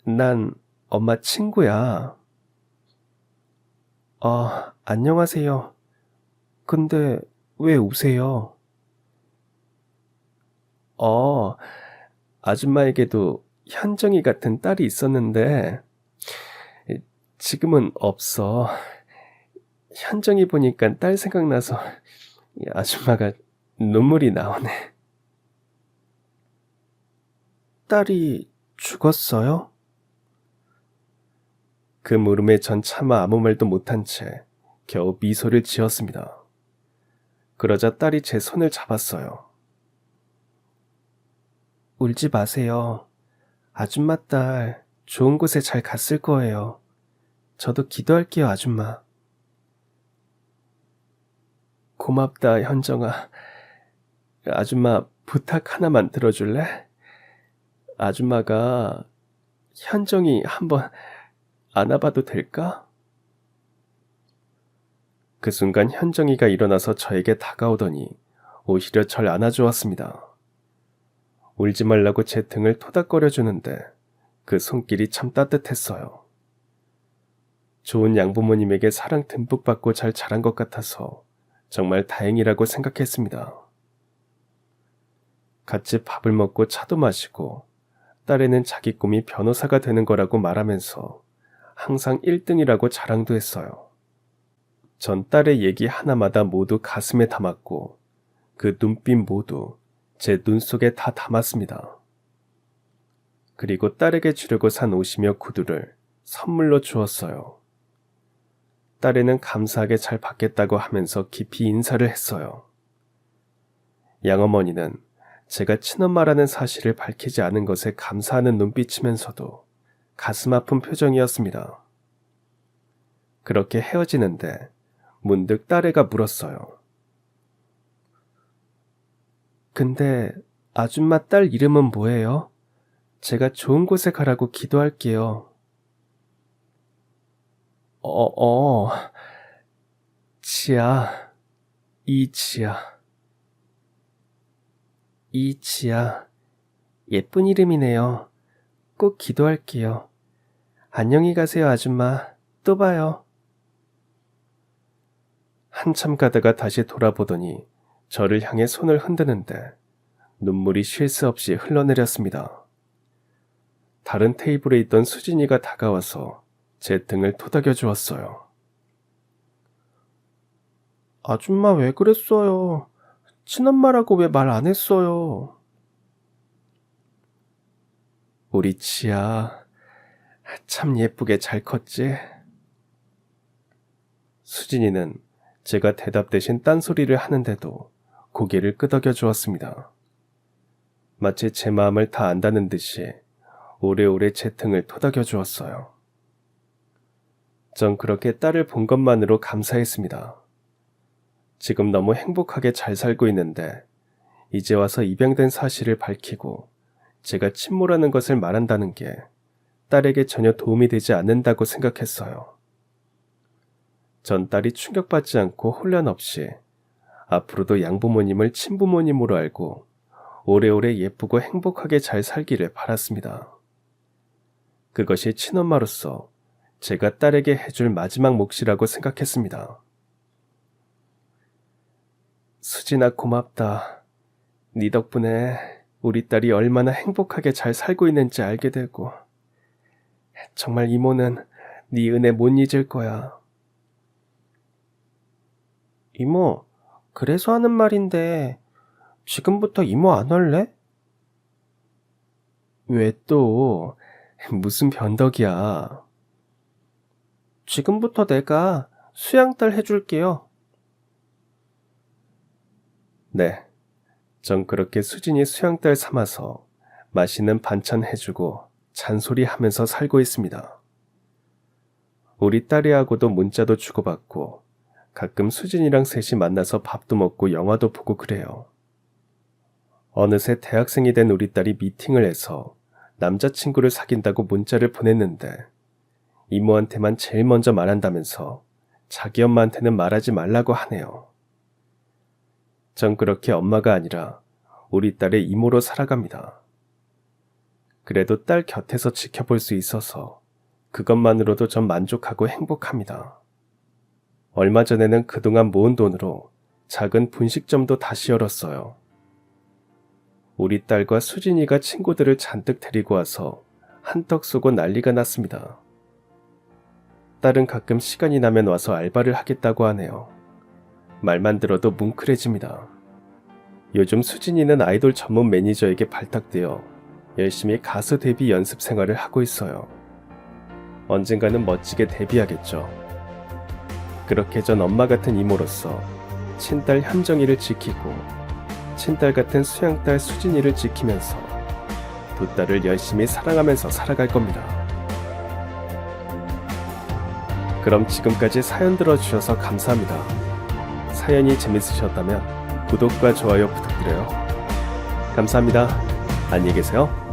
난 엄마 친구야. 안녕하세요. 근데 왜 우세요? 어, 아줌마에게도 현정이 같은 딸이 있었는데 지금은 없어. 현정이 보니까 딸 생각나서 아줌마가 눈물이 나오네. 딸이 죽었어요? 그 물음에 전 차마 아무 말도 못한 채 겨우 미소를 지었습니다. 그러자 딸이 제 손을 잡았어요. 울지 마세요. 아줌마 딸 좋은 곳에 잘 갔을 거예요. 저도 기도할게요, 아줌마. 고맙다, 현정아. 아줌마 부탁 하나만 들어줄래? 아줌마가 현정이 한번 안아봐도 될까? 그 순간 현정이가 일어나서 저에게 다가오더니 오히려 절 안아주었습니다. 울지 말라고 제 등을 토닥거려 주는데 그 손길이 참 따뜻했어요. 좋은 양부모님에게 사랑 듬뿍 받고 잘 자란 것 같아서 정말 다행이라고 생각했습니다. 같이 밥을 먹고 차도 마시고 딸애는 자기 꿈이 변호사가 되는 거라고 말하면서 항상 1등이라고 자랑도 했어요. 전 딸의 얘기 하나마다 모두 가슴에 담았고 그 눈빛 모두 제 눈 속에 다 담았습니다. 그리고 딸에게 주려고 산 옷이며 구두를 선물로 주었어요. 딸애는 감사하게 잘 받겠다고 하면서 깊이 인사를 했어요. 양어머니는 제가 친엄마라는 사실을 밝히지 않은 것에 감사하는 눈빛이면서도 가슴 아픈 표정이었습니다. 그렇게 헤어지는데 문득 딸애가 물었어요. 근데 아줌마 딸 이름은 뭐예요? 제가 좋은 곳에 가라고 기도할게요. 지아, 이지아. 이지아, 예쁜 이름이네요. 꼭 기도할게요. 안녕히 가세요, 아줌마. 또 봐요. 한참 가다가 다시 돌아보더니 저를 향해 손을 흔드는데 눈물이 쉴 새 없이 흘러내렸습니다. 다른 테이블에 있던 수진이가 다가와서 제 등을 토닥여 주었어요. 아줌마 왜 그랬어요? 친엄마라고 왜 말 안 했어요? 우리 지아 참 예쁘게 잘 컸지? 수진이는 제가 대답 대신 딴소리를 하는데도 고개를 끄덕여 주었습니다. 마치 제 마음을 다 안다는 듯이 오래오래 제 등을 토닥여 주었어요. 전 그렇게 딸을 본 것만으로 감사했습니다. 지금 너무 행복하게 잘 살고 있는데 이제 와서 입양된 사실을 밝히고 제가 친모라는 것을 말한다는 게 딸에게 전혀 도움이 되지 않는다고 생각했어요. 전 딸이 충격받지 않고 혼란 없이 앞으로도 양부모님을 친부모님으로 알고 오래오래 예쁘고 행복하게 잘 살기를 바랐습니다. 그것이 친엄마로서 제가 딸에게 해줄 마지막 몫이라고 생각했습니다. 수진아 고맙다. 네 덕분에 우리 딸이 얼마나 행복하게 잘 살고 있는지 알게 되고 정말 이모는 네 은혜 못 잊을 거야. 이모, 그래서 하는 말인데 지금부터 이모 안 할래? 왜 또? 무슨 변덕이야. 지금부터 내가 수양딸 해줄게요. 네, 전 그렇게 수진이 수양딸 삼아서 맛있는 반찬 해주고 잔소리하면서 살고 있습니다. 우리 딸이하고도 문자도 주고받고 가끔 수진이랑 셋이 만나서 밥도 먹고 영화도 보고 그래요. 어느새 대학생이 된 우리 딸이 미팅을 해서 남자친구를 사귄다고 문자를 보냈는데 이모한테만 제일 먼저 말한다면서 자기 엄마한테는 말하지 말라고 하네요. 전 그렇게 엄마가 아니라 우리 딸의 이모로 살아갑니다. 그래도 딸 곁에서 지켜볼 수 있어서 그것만으로도 전 만족하고 행복합니다. 얼마 전에는 그동안 모은 돈으로 작은 분식점도 다시 열었어요. 우리 딸과 수진이가 친구들을 잔뜩 데리고 와서 한턱 쏘고 난리가 났습니다. 딸은 가끔 시간이 나면 와서 알바를 하겠다고 하네요. 말만 들어도 뭉클해집니다. 요즘 수진이는 아이돌 전문 매니저에게 발탁되어 열심히 가수 데뷔 연습 생활을 하고 있어요. 언젠가는 멋지게 데뷔하겠죠. 그렇게 전 엄마 같은 이모로서 친딸 현정이를 지키고 친딸 같은 수양딸 수진이를 지키면서 두 딸을 열심히 사랑하면서 살아갈 겁니다. 그럼 지금까지 사연 들어주셔서 감사합니다. 사연이 재밌으셨다면 구독과 좋아요 부탁드려요. 감사합니다. 안녕히 계세요.